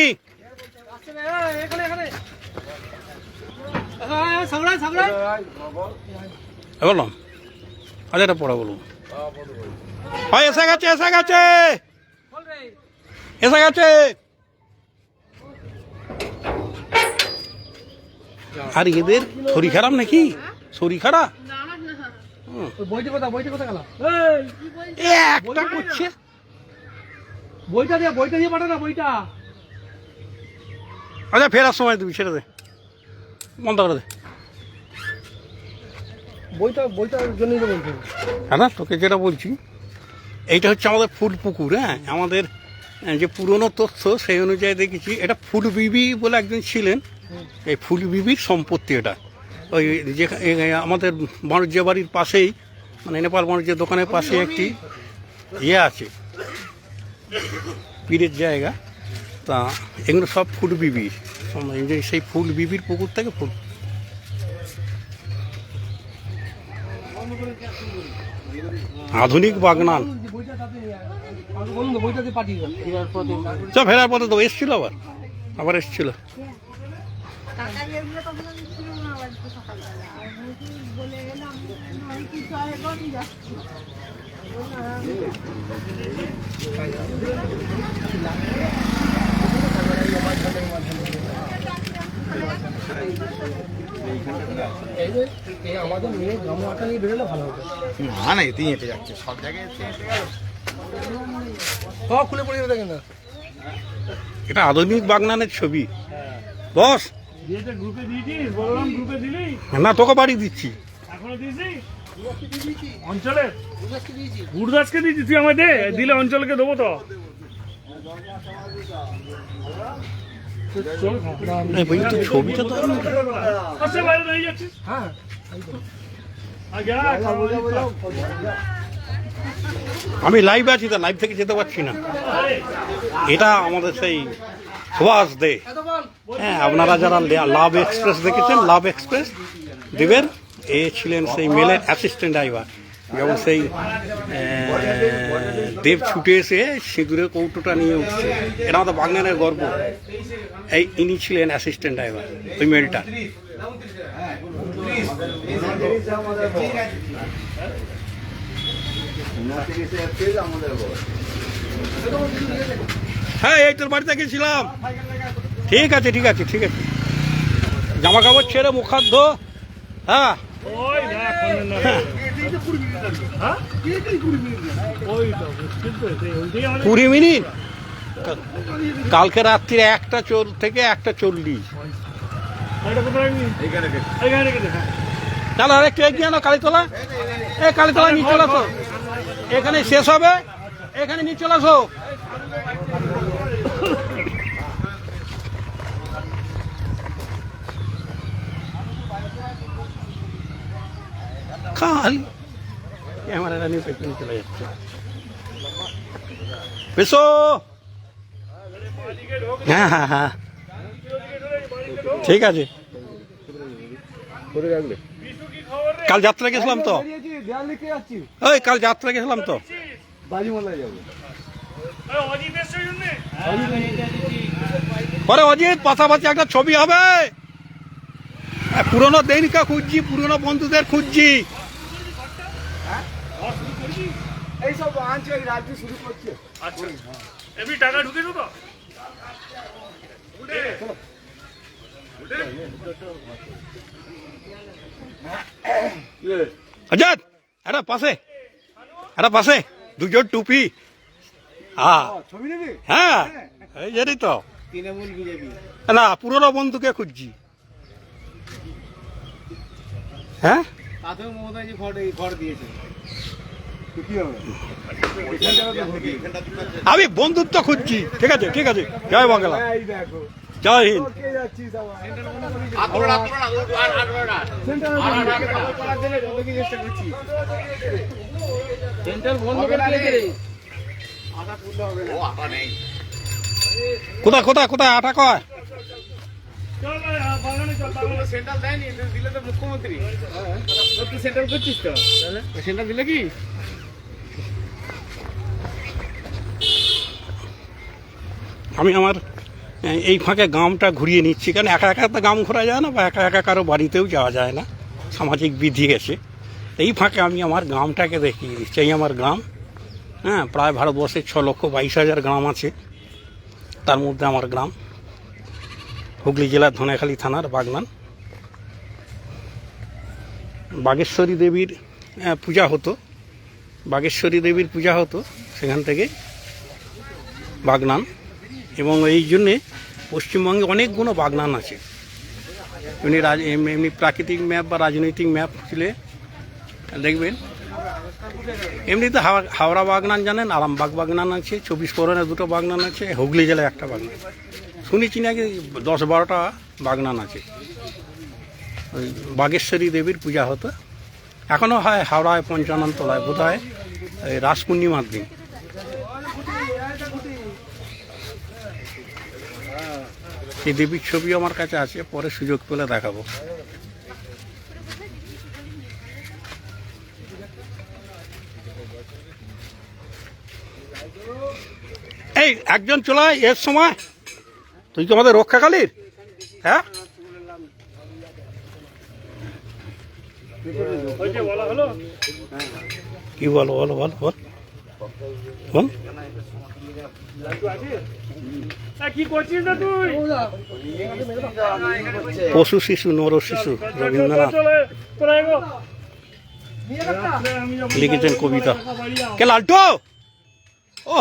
বললাম আচ্ছা এটা পড়া বলুন। হয় এসে গেছে এসে গেছে এসে গেছে। আর এদের শরীর খারাপ নাকি? শরীর খারাপ বইটা কথা গেল একটা করছে। বইটা দিয়ে পাঠা না বইটা। আচ্ছা ফেরার সময় দিবি, ছেড়ে দে, বন্ধ করে দে। বইটার জন্যই তো বলছি। হ্যাঁ না, তোকে যেটা বলছি, এইটা হচ্ছে আমাদের ফুল পুকুর। হ্যাঁ, আমাদের যে পুরনো তথ্য সেই অনুযায়ী দেখেছি এটা ফুল বিবি বলে একজন ছিলেন, এই ফুল বিবির সম্পত্তি এটা। ওই যে আমাদের বাণিজ্য বাড়ির পাশেই, মানে নেপাল বাণিজ্য দোকানের পাশে একটি আছে পীরের জায়গা, তা এগুলো সব ফুল বিবির, সেই ফুল বিবির পুকুর থেকে ফুল। আধুনিক বাগনান বইটা দিয়ে পাঠিয়ে সব ফেরার পথে তো এসছিল, আবার এসছিল। আমাদের মেয়ে গামলাটা নিয়ে বেরোলে ভালো হতো। মানে তুই হেঁটে যাচ্ছে সব জায়গায়, সব খুলে পড়ে যাবে না। এটা আধুনিক বাগনানের ছবি। বস গ্রুপে দিয়েছিস, বললাম গ্রুপে দিলি না, তোকে বাড়ি দিচ্ছি। এখনো দিয়েছি অঞ্চলে গুরুদাসকে দিয়েছি, তুই আমায় দে, দিলে অঞ্চলকে দেবো তো। ছবিটা তো আচ্ছা বাইরে দাঁড়িয়ে যাচ্ছিস। হ্যাঁ আমি লাইভ আছি, তা লাইভ থেকে যেতে পারছি না। এটা আমাদের সেই সুভাষ দে। হ্যাঁ, আপনারা যারা লাভ এক্সপ্রেস দেখেছেন, লাভ এক্সপ্রেস দেবেন, এ ছিলেন সেই মেলের অ্যাসিস্ট্যান্ট ড্রাইভার। যেমন সেই দেব ছুটে এসে সিঁদুরের কৌটোটা নিয়ে উঠছে, এটা আমাদের বাগনানের গর্ব। এই ইনি ছিলেন অ্যাসিস্ট্যান্ট ড্রাইভার ওই মেলটা। হ্যাঁ, এই তোর বাড়িতে গেছিলাম। ঠিক আছে ঠিক আছে ঠিক আছে, জামা কাপড় ছেড়ে মুখ হাত ধো। হ্যাঁ, ওই দেখ, হ্যাঁ? ওই তো, কিন্তু ওইটাই আমাদের 20 মিনিট। কালকে রাত্রিরে 1টা থেকে 1টা 40। এটা কোথায় রাখবি? এইখানে রেখে দে, হ্যাঁ। চলো আর একটু এগিয়ে আনো কালীতলা। এই কালীতলা নিয়ে চলে আসো, এখানে শেষ হবে, এখানে নিয়ে চলে আসো। কাল ক্যামেরাটা নিয়ে পেছনে চলে যাচ্ছে। পেছো, হ্যাঁ হ্যাঁ হ্যাঁ ঠিক আছে। কাল যাত্রা গেছিলাম তো, ওই কাল যাত্রা গেছিলাম তো। পরে অজিত পাশাপাশি একটা ছবি হবে। পুরনো দিনকে খুঁজছি, পুরনো বন্ধুদের খুঁজছি। এইসব আনছে রাজ্য শুরু করছে। আচ্ছা, এমনি টাকা ঢুকেছো তো? অজিত এটা পাশে, এটা পাশে দুজন টুপি। হ্যাঁ ছবি নেবি? হ্যাঁ এই জানি তো, তৃণমূল বিজেপি। না পুরনো বন্ধুকে খুঁজছি। হ্যাঁ তাতেও মমতাজি ঘর দিয়েছে। কি হবে? আমি বন্ধুত্ব খুঁজছি। ঠিক আছে ঠিক আছে, জয় বাংলা, এই দেখো জয় হিন্দ। কে যাচ্ছিস আবার? কোথায় কোথায় কোথায় আটা কয়? চল বাগানে চল, বাগানে। সেন্ট্রাল দেয়নি, দিলে তো মুখ্যমন্ত্রী। তুই সেন্ট্রাল করছিস তো? সেন্ট্রাল দিলে কি? আমি আমার এই ফাঁকে গ্রামটা ঘুরিয়ে নিচ্ছি, কারণ একা একা তো গ্রাম ঘোরা যায় না, বা একা একা কারো বাড়িতেও যাওয়া যায় না, সামাজিক বিধি আছে। এই ফাঁকে আমি আমার গ্রামটাকে দেখিয়ে দিচ্ছি। এই আমার গ্রাম, হ্যাঁ প্রায় ভারতবর্ষের 6,22,000 গ্রাম আছে, তার মধ্যে আমার গ্রাম হুগলি জেলার ধনেখালি থানার বাগনান। বাগেশ্বরী দেবীর পূজা হতো, বাগেশ্বরী দেবীর পূজা হতো সেখান থেকে বাগনান। এবং এই জন্যে পশ্চিমবঙ্গে অনেকগুলো বাগনান আছে। এমনি প্রাকৃতিক ম্যাপ বা রাজনৈতিক ম্যাপ ছিল দেখবেন। এমনিতে হাওড়া বাগনান জানেন, আরামবাগ বাগনান আছে, 24 পরগনায় 2টো বাগনান আছে, হুগলি জেলায় একটা বাগনান। শুনেছি নাকি 10-12টা বাগনান আছে। ওই বাগেশ্বরী দেবীর পূজা হতো, এখনও হয় হাওড়ায় পঞ্চানন তলায়, বোধ হয় রাস পূর্ণিমার দিন। এই দেবীর ছবি আমার কাছে আছে, পরে সুযোগ পেলে দেখাবো। এই একজন চলে আয় এর সময়, তুই তো আমাদের রক্ষাকালীর। হ্যাঁ ওই যে বলা হলো, কি বলো, বলো বল বল বল। কি করছিস না তুই? পশু শিশু নর শিশু রবীন্দ্রনাথ তোরা এগো। লিখেছেন কবিতা। কে লালটু? ও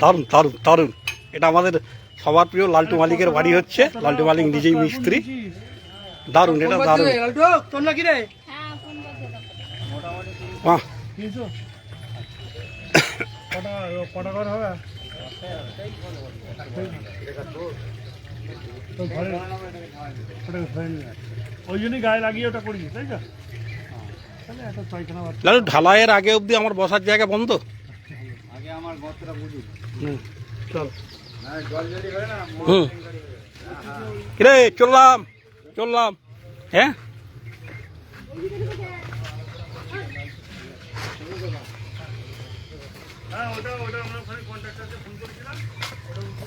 দারুণ দারুণ দারুণ। এটা আমাদের সবার প্রিয় লালটু মালিকের বাড়ি হচ্ছে। লালটু মালিক নিজেই মিস্ত্রি। দারুণ, এটা দারুণ। তোর নাকি রে? বাহ, কটা ঘর হবে? ওই জন্যই গায়ে লাগিয়ে ওটা করিস, তাই তো? তাহলে একটা ছয়খানা লালু ঢালাইয়ের আগে অবধি আমার বসার জায়গা বন্ধ। আগে আমার গতটা বুঝুন। চল জল যদি হয় না, হুম, কিরে চললাম চললাম। হ্যাঁ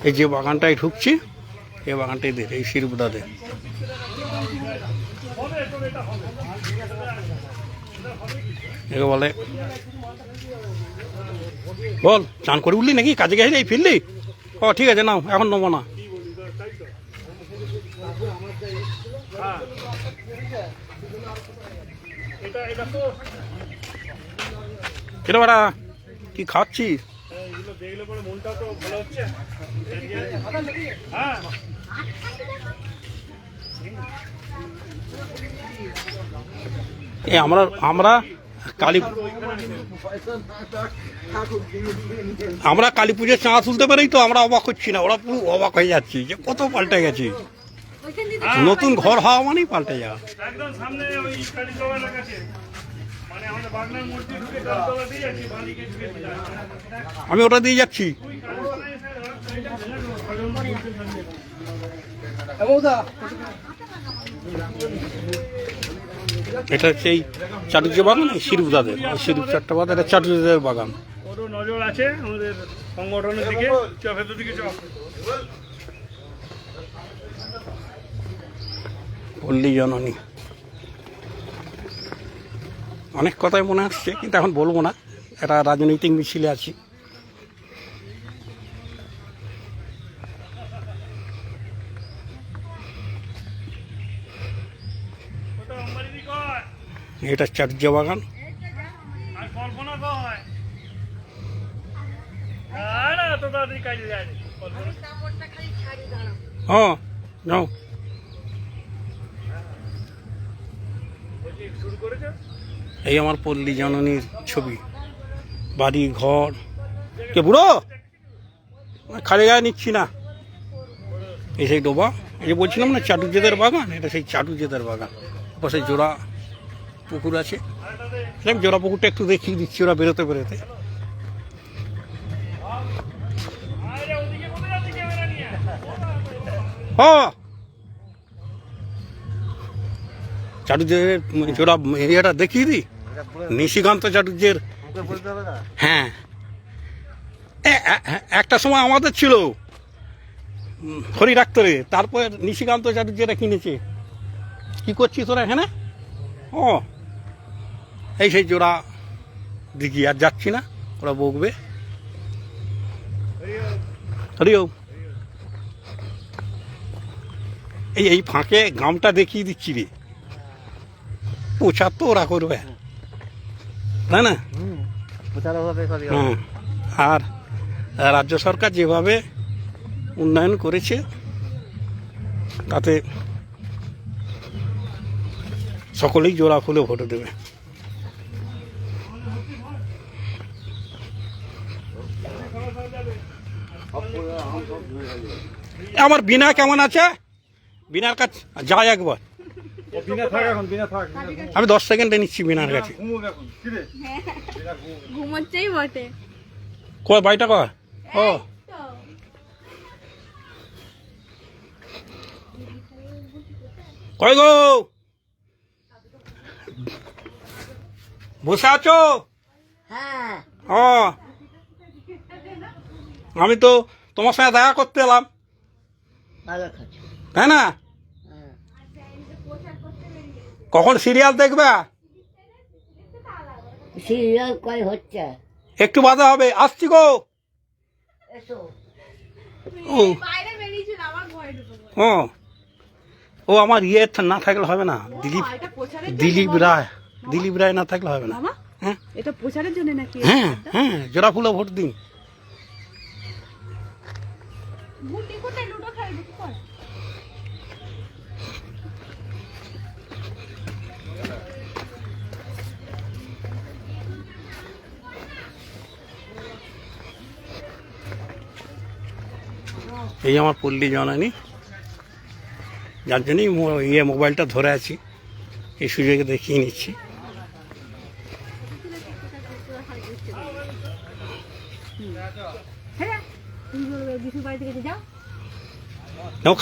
এই যে বাগানটায় ঢুকছি, এই বাগানটাই দে, এই শিরুপদা দে। একে বলে বল, চান করে উঠলি নাকি? কাজে গেছিলি, এই ফিরলি? ও ঠিক আছে, নাও, এখন নেবো না। এটা বেড়া কি খাচ্ছিস? দেখলে পরে মনটা তো ভালো হচ্ছে। হ্যাঁ এই আমরা কালী কালী পুজোর চাঁদা তুলতে পারেই তো আমরা অবাক হচ্ছি না, ওরা পুরো অবাক হয়ে যাচ্ছি যে কত পাল্টে গেছে। নতুন ঘর হওয়া মানেই পাল্টে যাওয়া। একদম সামনে ওই কালীতলার কাছে, মানে আমাদের বাগনান মূর্তি ঢুকে কালীতলা দিয়ে যাচ্ছি, বালিকে ঢুকে যাচ্ছি। আমি ওটা দিয়ে যাচ্ছি। এটা হচ্ছে এই চাটুর্য বাগান, শিরুদাদের শিরুপ চাট্টাবাদ, এটা চাটুর্যদের বাগান। ওরও নজর আছে আমাদের সংগঠনের দিকে। চ ভেতর দিকে চ। পল্লী জননী, অনেক কথাই মনে আসছে কিন্তু এখন বলবো না, এটা রাজনৈতিক মিছিলে আছি। এটা চাটুর্য বাগান। আর কল্পনা কয় না এত তাড়াতাড়ি কাজে যায় হ্যাঁ যাও। শুরু করেছে। এই আমার পল্লী জননীর ছবি, বাড়ি ঘর। কে বুড়ো খালি গায়ে নিচ্ছি না। এই সেই ডোবা, এই যে বলছিলাম না চাটুর্যদের বাগান, এটা সেই চাটুর্যদের বাগান। পাশে জোড়া পুকুর আছে, জোড়া পুকুরটা একটু দেখিয়ে দিচ্ছি ওরা বেরোতে বেরোতে। হ্যাঁ চাটুর্যের জোড়া এরিয়াটা দেখিয়ে দিই, নিশিকান্ত চাটুর্যের। হ্যাঁ একটা সময় আমাদের ছিল হরি ডাক্তারে, তারপর নিশিকান্ত চাটুর্যেরা কিনেছে। কি করছিস তোরা এখানে? ও এই সেই জোড়া দিঘি, আর যাচ্ছি না, ওরা বকবে। হরিও এই ফাঁকে গ্রামটা দেখিয়ে দিচ্ছি রে, প্রচার তো ওরা করবে তাই না? হ্যাঁ, আর রাজ্য সরকার যেভাবে উন্নয়ন করেছে তাতে সকলেই জোড়া ফুলে ভোট দেবে। আমার বিনা কেমন আছে? বিনার কাছে যাই একবার, আমি 10 সেকেন্ডে নিচ্ছি বিনার কাছে। ঘুমোচ্ছেই বটে। কয় বাড়িটা কয়? ও কয় গো বসে আছো? ও আমি তো তোমার সঙ্গে দেখা করতে এলাম, তাই না? কখন সিরিয়াল দেখবে? সিরিয়াল কয় হচ্ছে? একটু বাদে হবে, আসছি গো। ও ও ও আমার ইয়ে না থাকলে হবে না, দিলীপ রায় না থাকলে হবে না। হ্যাঁ এটা প্রচারের জন্য নাকি? হ্যাঁ হ্যাঁ, জোড়া ফুলে ভোট দিন। এই আমার পল্লী জননী, যার জন্যই মোবাইলটা ধরে আছি, এই সুযোগে দেখিয়ে নিচ্ছি।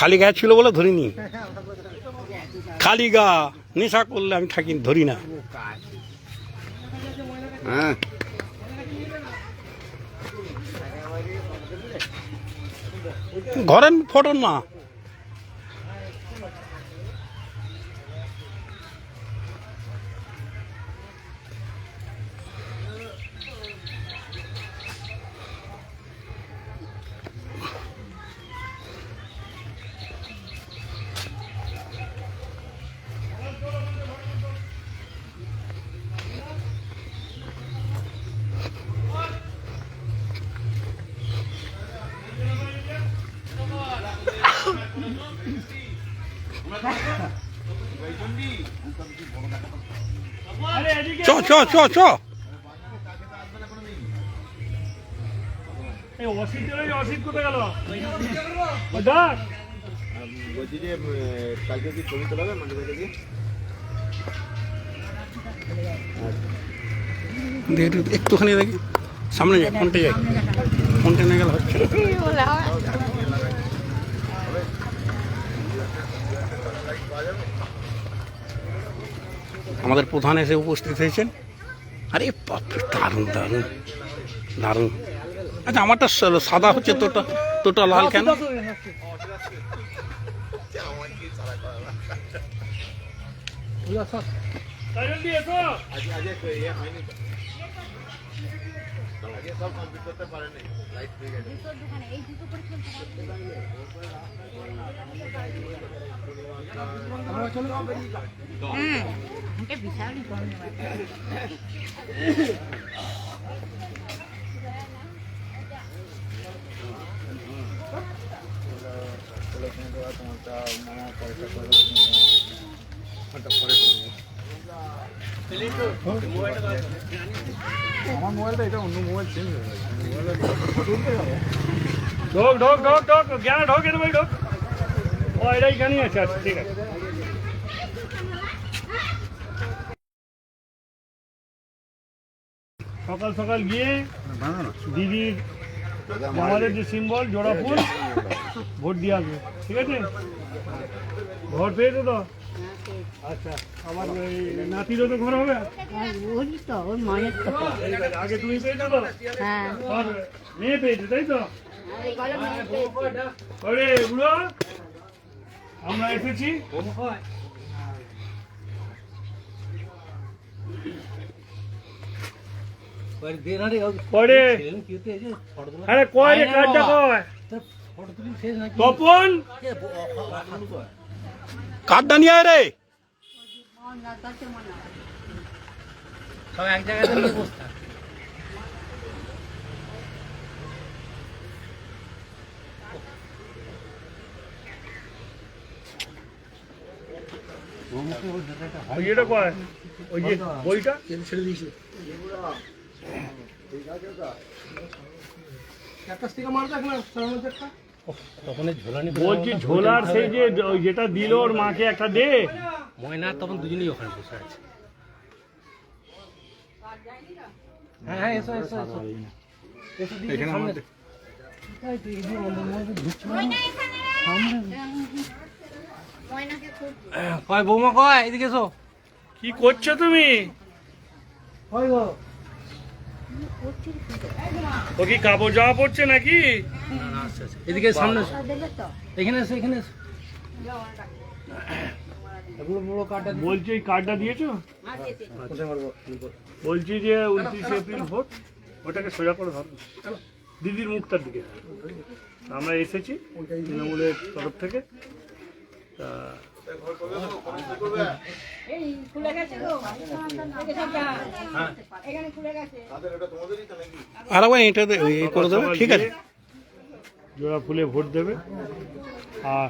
খালি গায়ে ছিল বলে ধরিনি, খালি গা নেশা করলে আমি থাকি ধরি না। হ্যাঁ ঘরের ফটো না, চ এই অসিত কোথায় গেল? ও ডাক। বলছি যে কালকে কি ছবি তোলা হবে মন্দির থেকে? একটুখানি দেখি সামনে যাই, ফোনটা যাই, ফোনটা নিয়ে গেলে হচ্ছে না। আমাদের প্রধান এসে উপস্থিত হয়েছেন। আরে বাপরে, দারুণ দারুণ দারুণ। আচ্ছা, আমারটা সাদা হচ্ছে, তোটা লাল কেন? তাইজুল দি, এসো। সব কমপ্লিট করতে পারেনি, লাইট হয়ে গেছে। আমার মোবাইলটা এটা অন্য মোবাইল চেঞ্জ হয়ে গেছে। ঢোক ঢোক ঢোক ঢোক, জ্ঞান ঢোক, এর ভাই ঢোক। ও এটা এখানেই আছে, আচ্ছা ঠিক আছে। সকাল সকাল গিয়ে দিদির আমাদের যে সিম্বল জোড়া ফুল ভোট দিয়ে আসবে, ঠিক আছে? ভোট পেয়েছো তো? আচ্ছা, আমার নাতিরও তো ঘর হবে। ওই তো ওর মায়ের তো ঠিক আছে, আগে তুমি পেয়েছো তো? হ্যাঁ আর মেয়ে পেয়েছো, তাই তো? ওরে বুড়ো, আমরা এসেছি। কয়রে? আরে কয় রে, কার্ডটা কয়? তপন, কার্ডটা নিয়ে আয় রে। সব এক জায়গাতে নিয়ে বসতে ওই এটা কয়? ওই যে বইটা ছেড়ে দিয়েছে। একটা স্টিকার মার দেখ না, তার মধ্যে একটা তখন ঝোলানি বলছি ঝোলার সেই যে ওই যেটা দিল ওর মাকে একটা দে। ময়না তখন দুজনেই ওখানে বসে আছে। হ্যাঁ হ্যাঁ, এসো এসো এসো এসো দিদি, সামনে তাই তো, এই যে মধ্যে ঢুকছে কয় বৌমা, কয় এদিকে এসো। কি করছো তুমি? কয় গো, ও কি কাপড় জামা পড়ছে নাকি? এদিকে সামনে এসো, এখানে এসো, এখানে এসো। এগুলো বড় কার্ডটা বলছি এই কার্ডটা দিয়েছো? বলছি যে 29 এপ্রিল ভোট, ওটাকে সোজা করে ধরো দিদির মুখটার দিকে। আমরা এসেছি তৃণমূলের তরফ থেকে। তা আর ওই এটা করে দেবে, ঠিক আছে? জোড়া ফুলে ভোট দেবে। আর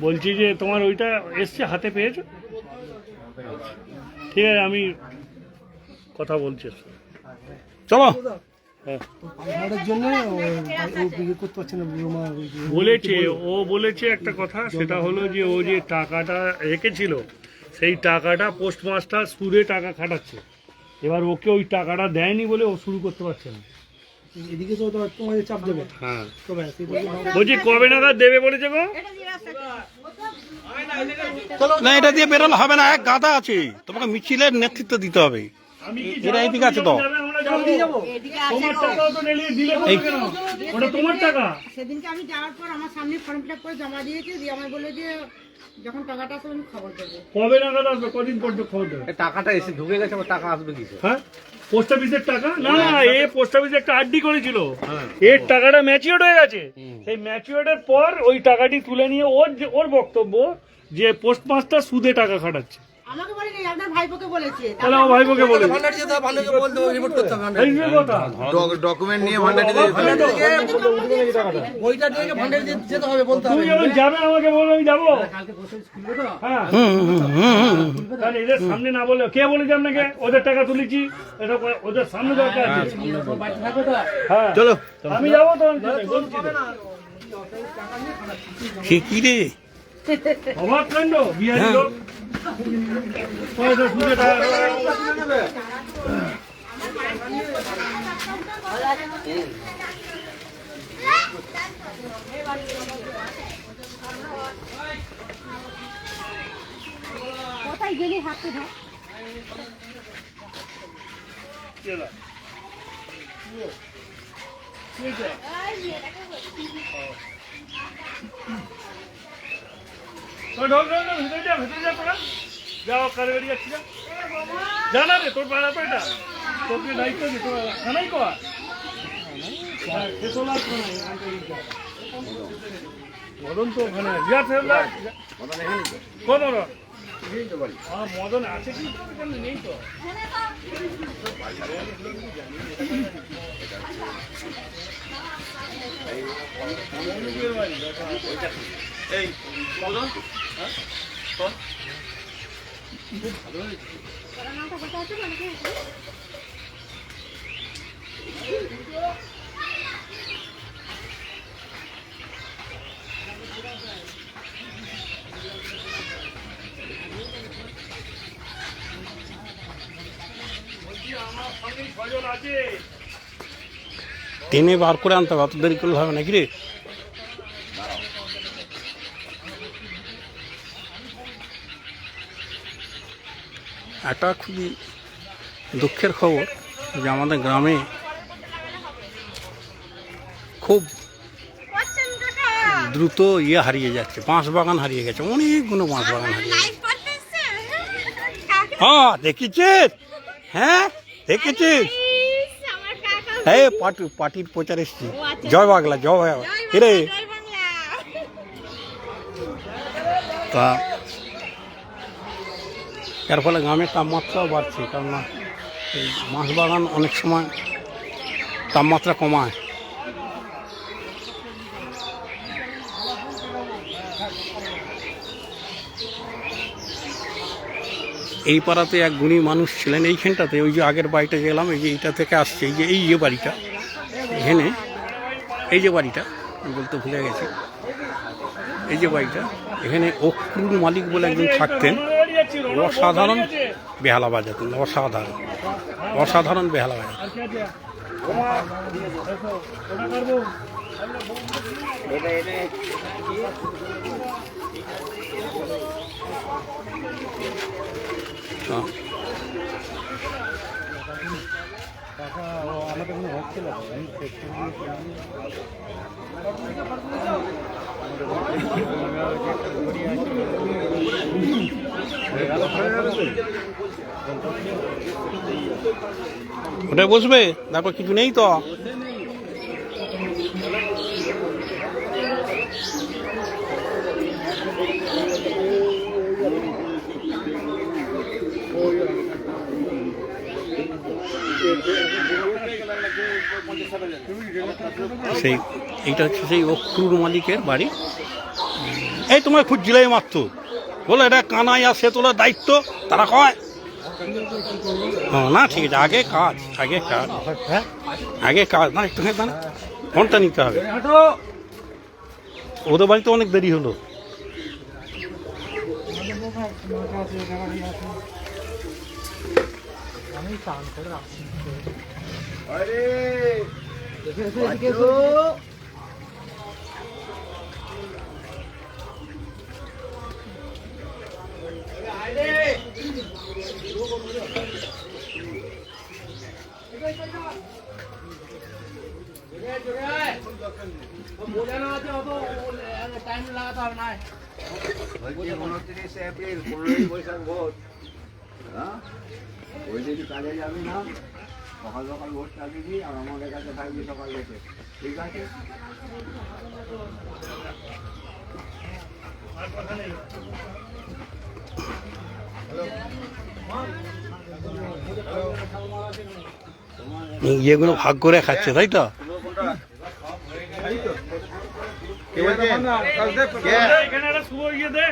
বলছি যে তোমার ওইটা এসছে, হাতে পেয়েছো? ঠিক আছে, আমি কথা বলছি। চলো। হ্যাঁ, জন্য করতে পারছে না বুড়ো মা। বলেছে, ও বলেছে একটা কথা, সেটা হলো যে ও যে টাকাটা রেখেছিল সেই টাকাটা পোস্টমাস্টার সুদে টাকা খাটাচ্ছে। এবার ওকে ওই টাকাটা দেয়নি বলে ও শুরু করতে পারছে না। এদিকে তো তোমাদের চাপ দেবে। হ্যাঁ, বলছি কবে নাগাদ দেবে বলেছে গো? না, এটা দিয়ে বেরোলে হবে না, এক গাদা আছে, তোমাকে মিছিলের নেতৃত্ব দিতে হবে। আমি কি এরা এইদিকে আছে তো। আমরা যাবো। তোমার টাকাও তো দিলে বলবে কেন? ওটা তোমার টাকা। সেদিনকে আমি যাওয়ার পর আমার সামনে ফর্ম ফিল আপ করে জমা দিয়েছে, দিয়ে আমার বলে যে যখন টাকাটা আসবে আমি খবর দেবো। কবে নাগাদ আসবে? কদিন পর খবর দেবে? টাকাটা এসে ঢুকে গেছে, আমার টাকা আসবে কি? হ্যাঁ, পোস্ট অফিসের টাকা না, এ পোস্ট অফিসে একটা আরডি করেছিল, এর টাকাটা ম্যাচিওর হয়ে গেছে। সেই ম্যাচিওরের পর ওই টাকাটি তুলে নিয়ে ওর বক্তব্য যে পোস্টমাস্টার সুদে টাকা খাটাচ্ছে। আমাকে বলেনি, আপনার ভাইপোকে বলেছে। তাহলে আমার ভাইপোকে বলে দিই। ভান্ডার যেতে হবে, ভান্ডারকে বলতে হবে, রিপোর্ট করতে হবে। এই যে কথা। ডকুমেন্ট নিয়ে ভান্ডারে ওইটা দিয়ে ভান্ডার যেতে হবে, বলতে তুমি হবে। যখন যাবে আমাকে বলো, আমি যাবো। হ্যাঁ, তাহলে এদের সামনে না বলে, কে বলেছে আপনাকে? ওদের টাকা তুলেছি, এটা ওদের সামনে দরকার আছে। হ্যাঁ, চলো আমি যাবো তখন, বলছি তো। কি রে অবাক কাণ্ড, বিহারি লোক। পয়সা সুদে টাকা কোথায় গেলি হাতে ধর যাও, কারে বেরিয়ে যাচ্ছি, জানা রে তোর পাড়া তো এটা, তোকে দায়িত্ব দিত খানাই কর। মদন তো ওখানে মদন আছে কি নেই তো। টেনে বার করে আনতে হবে, অত দেরি করলে হবে নাকি রে? একটা খুবই দুঃখের খবর যে আমাদের গ্রামে খুব দ্রুত হারিয়ে যাচ্ছে, বাঁশ বাগান হারিয়ে গেছে, অনেকগুলো বাঁশ বাগান হারিয়ে গেছে। হ্যাঁ দেখেছিস, হ্যাঁ দেখেছিস, হ্যাঁ পার্টির প্রচার এসছি। জয় বাংলা, জয় বাংলা রে। তা এর ফলে গ্রামের তাপমাত্রাও বাড়ছে, কেননা এই বাঁশ বাগান অনেক সময় তাপমাত্রা কমায়। এই পাড়াতে এক গুণী মানুষ ছিলেন এইখানটাতে, ওই যে আগের বাড়িটা গেলাম, এই যে এইটা থেকে আসছে, এই যে বাড়িটা, এখানে এই যে বাড়িটা বলতে ভুলে গেছি, এই যে বাড়িটা, এখানে অক্রুর মালিক বলে একজন থাকতেন। অসাধারণ বেহালা বাজাতেন, অসাধারণ বেহালা বাজাতেন। ওটাই বসবে, তারপর কিছু নেই তো। সেই এইটা হচ্ছে সেই অক্রুর মালিকের বাড়ি। এই তোমায় খুঁজছিলাই মাত্র, বলো এটা কানাই আর সে তোলার দায়িত্ব, তারা কয় না ঠিক আছে, আগে কাজ না, একটু না ফোনটা নিতে হবে। ওদের বাড়িতে অনেক দেরি হলো। বলছে 29 এপ্রিল 15ই বৈশাখ ভোট। হ্যাঁ, ওই দিন কাজে যাবি না, সকাল সকাল ভোটটা দিবি আর আমাদের কাছে থাকবি সকাল থেকে, ঠিক আছে? আর কথা নেই। ইয়েগুলো ভাগ করে খাচ্ছে তাই তো? কে বলছেন? কে? এখানে একটা শুভ ইয়ে দে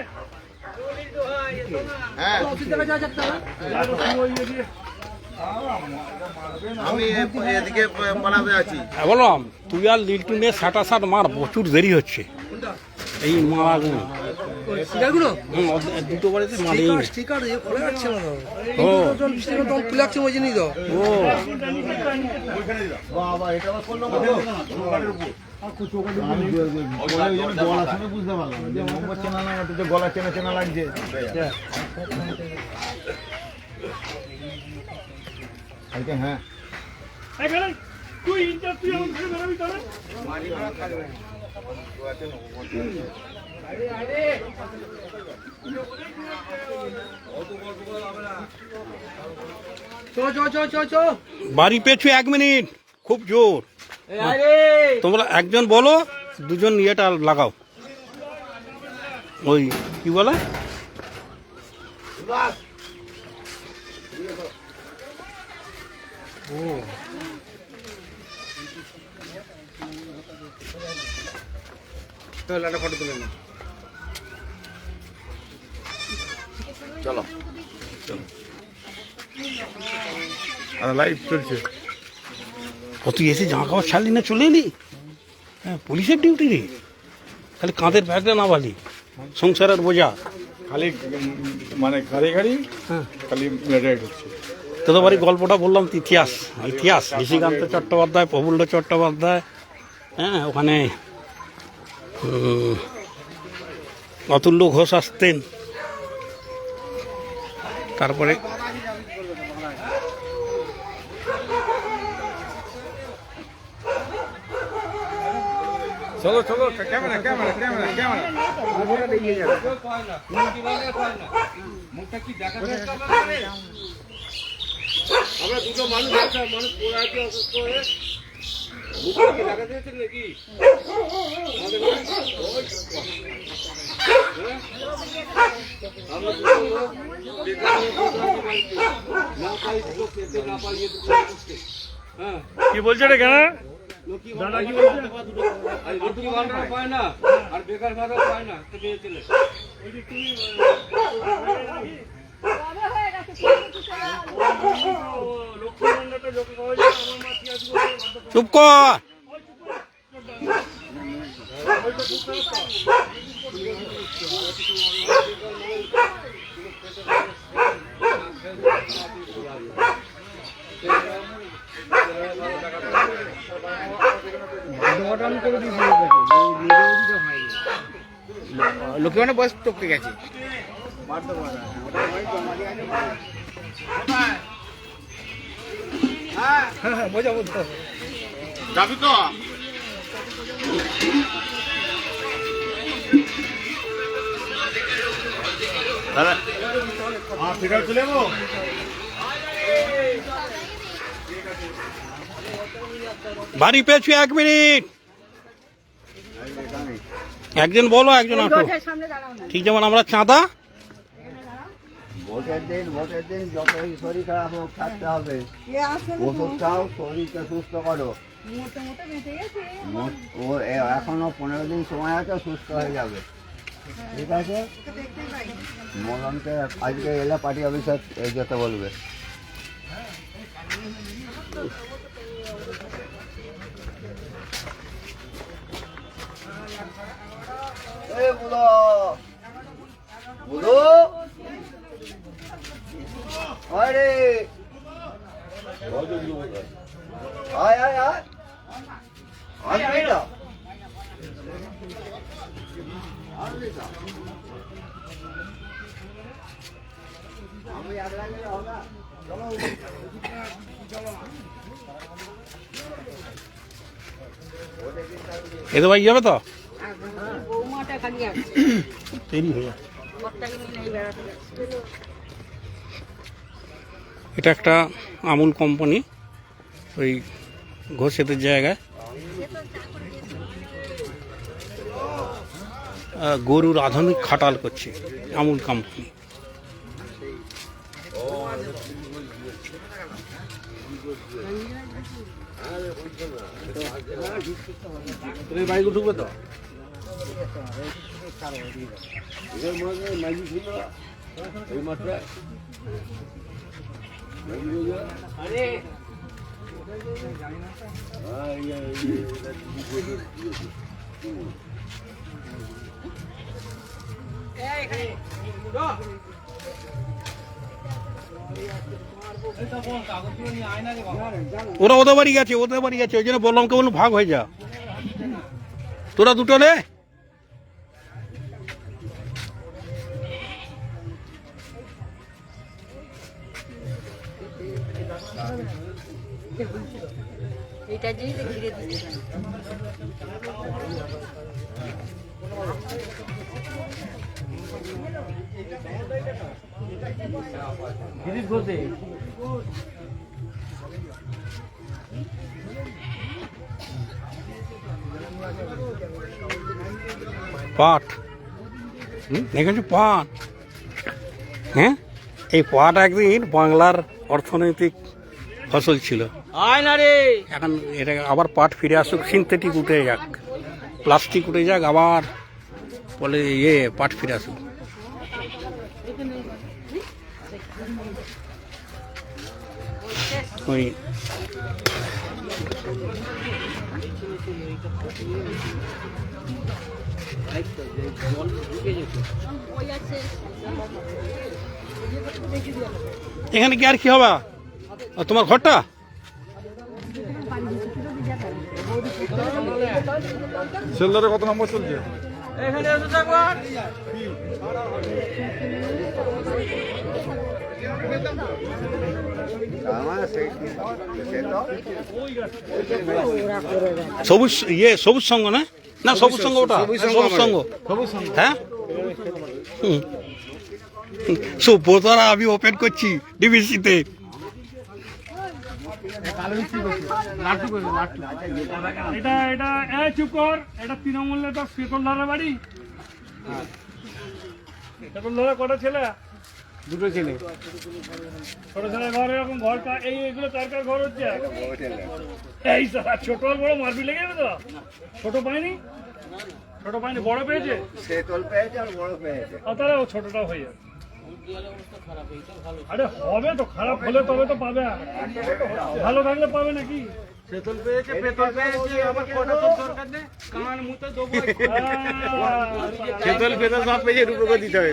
হ্যাঁ আমি এদিকে পালাতে আছি। হ্যাঁ বললাম তুই আর লিল্টু নিয়ে সাট মার, প্রচুর দেরি হচ্ছে এই মারাগুলো। সিগারগুলো দুটো বাড়িতে মারি। স্টিকার এ খোলা যাচ্ছে না ও স্টিকার তো খুলে যাচ্ছে ওই জন্যই তো। ও বাবা এটা আবার কোন নম্বর? আমি গলা শুনে বুঝতে পারলাম যে নম্বর চেনা না, ওটা যে গলা চেনা চেনা লাগছে। হ্যাঁ এখানে তুই ইনচার্জ, তুই আমার থেকে বেরোবি তাহলে। চো বাড়ি পেছু 1 মিনিট, খুব জোর। তোমরা একজন বলো, দুজন ইয়েটা লাগাও, ওই কি বলে ফটো তুলে নে। লাইভ চলছে। ও তুই এসে জামা কাপড় ছাড়লি না, চলে এলি? হ্যাঁ, পুলিশের ডিউটি রে, খালি কাঁধের ব্যাগটা না বালি, সংসারের বোঝা খালি মানে গাড়ি গাড়ি হ্যাঁ। খালি মেটাই ঢুকছে। তোদের বাড়ি গল্পটা বললাম তো, ইতিহাস ইতিহাস ঋষিকান্ত চট্টোপাধ্যায়, প্রফুল্ল চট্টোপাধ্যায়, হ্যাঁ ওখানে অতুল্য ঘোষ আসতেন, তারপরে চলো চলো, ক্যামেরা ক্যামেরা ক্যামেরা ক্যামেরা। আমরা দুটো মানুষ আছে, মানুষ পড়ে আছে অসুস্থ হয়ে বুঝতে কি দেখা যাচ্ছে নাকি? আমাদের আমরা দুটো লোক বেকার না পাই, দুটো খেতে না পাই, এ দুটো করতে। হ্যাঁ কি বলছে রে কেন? দাদা কি বলছে? আর লক্ষ্মী ভান্ডার পায় না, আর বেকার ভাতা পায় না, তো মেয়ে ছেলে। চুপ কর। লক্ষ্মী ভান্ডার বয়স টপকে গেছে। যাবি তো? ঠিক আছে, চলে যাবো। বাড়ি পেছু 1 মিনিট, একজন বলো, একজন আসো। ঠিক যেমন আমরা চাঁদা, ভোটের দিন যতই শরীর খারাপ হোক থাকতে হবে, ওষুধ খাও, শরীরকে সুস্থ করো। এখনো 15 দিন সময় আছে, সুস্থ হয়ে যাবে, ঠিক আছে? মদনকে আজকে এলে পার্টি অফিসে যেতে বলবে। আরে আয় আয় আয় আসবি না? আমি আগলা গেলে হবে না। এদের ভাই যাবে তো বৌমাটা খালি আছে, দেরি হয়ে যাচ্ছে। কর্তাকে নিয়ে বেড়াতে যাচ্ছে। এটা একটা আমুল কোম্পানি, ওই ঘোষেদের জায়গায় গরুর আধুনিক খাটাল করছে আমুল কোম্পানি। তোর এই বাইক ঢুকবে তো এদের মধ্যে মাঝি ছিল এই মাত্রায় আরে ওরা ওদের বাড়ি গেছে ওই জন্য বললাম কেমন ভাগ হয়ে যা, তোরা দুটো নে। এটা যেই ঘিরে দিচ্ছে পাট দেখেছো পাট, হ্যাঁ এই পাট একদিন বাংলার অর্থনৈতিক ফসল ছিল, এখন এটা আবার পাট ফিরে আসুক, সিনথেটিক উঠে যাক, প্লাস্টিক উঠে যাক, আবার বলে পাট ফিরে আসুক। ওই এখানে কি আর কি হবে তোমার ঘরটা? সেলদারে কত নম্বর চলছে? সবুজ সবুজ সঙ্গ না, না সবুজ সঙ্গ, ওটা সবুজ সঙ্গ, হ্যাঁ সুব্রতরা আমি ওপেন করছি ডিবিসিতে। এটা এটা চুপ কর, এটা তৃণমূলের তো শেতলধারের বাড়ি। শেতলধারে কটা ছেলে? দুটো ছেলে। ছোট ছেলে ঘর, এরকম ঘর এইগুলো কার কার ঘর হচ্ছে? এই ছোট আর বড় মারবি লেগে যাবে তো? ছোট পাইনি, বড় পেয়েছে, সেতল পেয়েছে আর বড় পেয়েছে। তাহলে ও ছোটটাও হয়ে যাবে। আরে হবে তো, খারাপ হলে তবে তো পাবে, ভালো থাকলে পাবে নাকি? পেতল পেয়েছে, পেতল পেয়েছে, আমার কটা তোর দরকার নেই, কান মুতে দেবো। পেতল পেতল সব পেয়েছে, রূপকে দিতে হবে।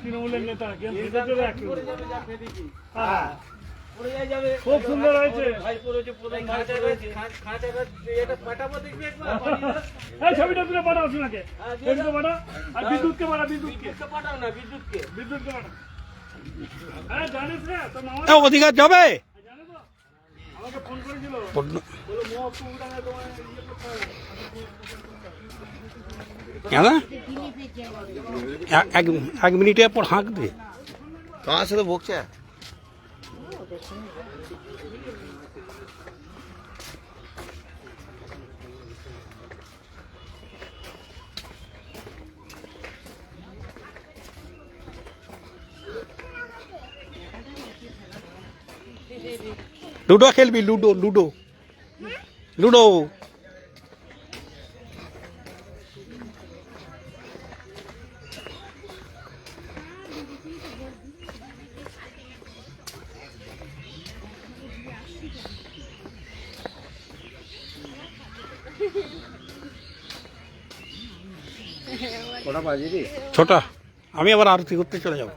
তৃণমূলের নেতা খুব সুন্দর হয়েছে। ছবিটা তুলে পাঠাও শোনাকে, পাঠা আর বিদ্যুৎকে পাঠা, বিদ্যুৎকে পাঠা। হ্যাঁ জানিস রে তোর মামা অধিকার যাবে, জানো তো, আমাকে ফোন করেছিল, এক মিনিটের পর হাঁক দে। কার সাথে বকছে? লুডো খেলবি? লুডো লুডো লুডো কটা বাজে রে? ছোটা, আমি আবার আরতি করতে চলে যাব।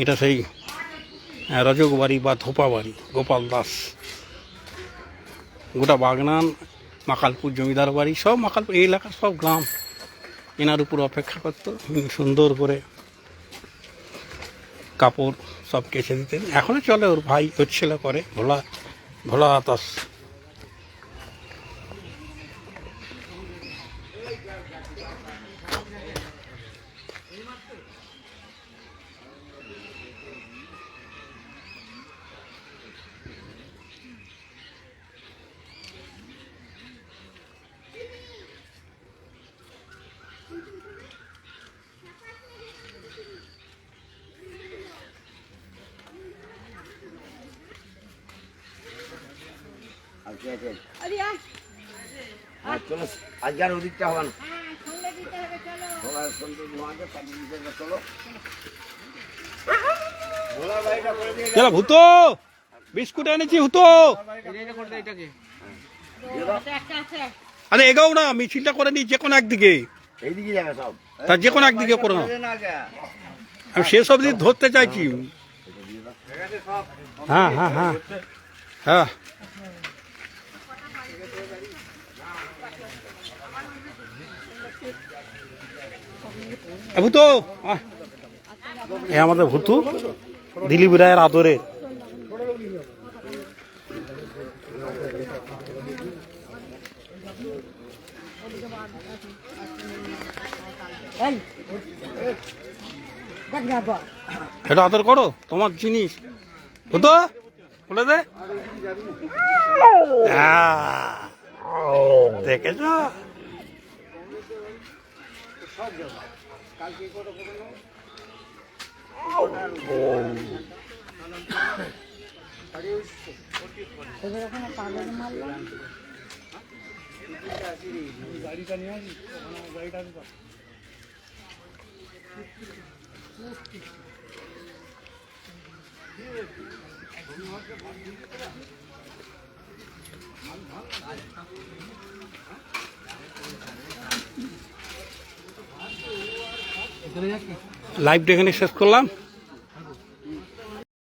এটা সেই রজক বাড়ি বা ধোপা বাড়ি, গোপাল দাস। গোটা বাগনান, মাকালপুর জমিদার বাড়ি, সব মাকালপুর এই এলাকার সব গ্রাম এনার উপর অপেক্ষা করত, সুন্দর করে কাপড় সব কেচে দিতেন। এখনও চলে, ওর ভাই ওর ছেলে করে, ভোলা ভোলা দাস। আজকে আছে চলো আজকে আর ওদিকটা হবে না সবাই সন্ধ্যে ঘুমাতে তাদের চলো ভোলার বাড়িটা করে দিয়ে চলো ভূতো বিস্কুট এনেছি ভূতো আরে এগাও না মিছিলটা করে নি যে কোনো একদিকে এইদিকে যাবে সব তা যে কোনো একদিকে করো না আমি শেষ অবধি ধরতে চাইছি হ্যাঁ হ্যাঁ হ্যাঁ হ্যাঁ ভূতো এ আমাদের ভূতু দিলীপ রায়ের আদরে এটা আদর করো তোমার জিনিস ভূতো বলে দে দেখেছ গাড়িটা নিয়ে আসি গাড়িটা আসবে লাইভটা এখানে শেষ করলাম।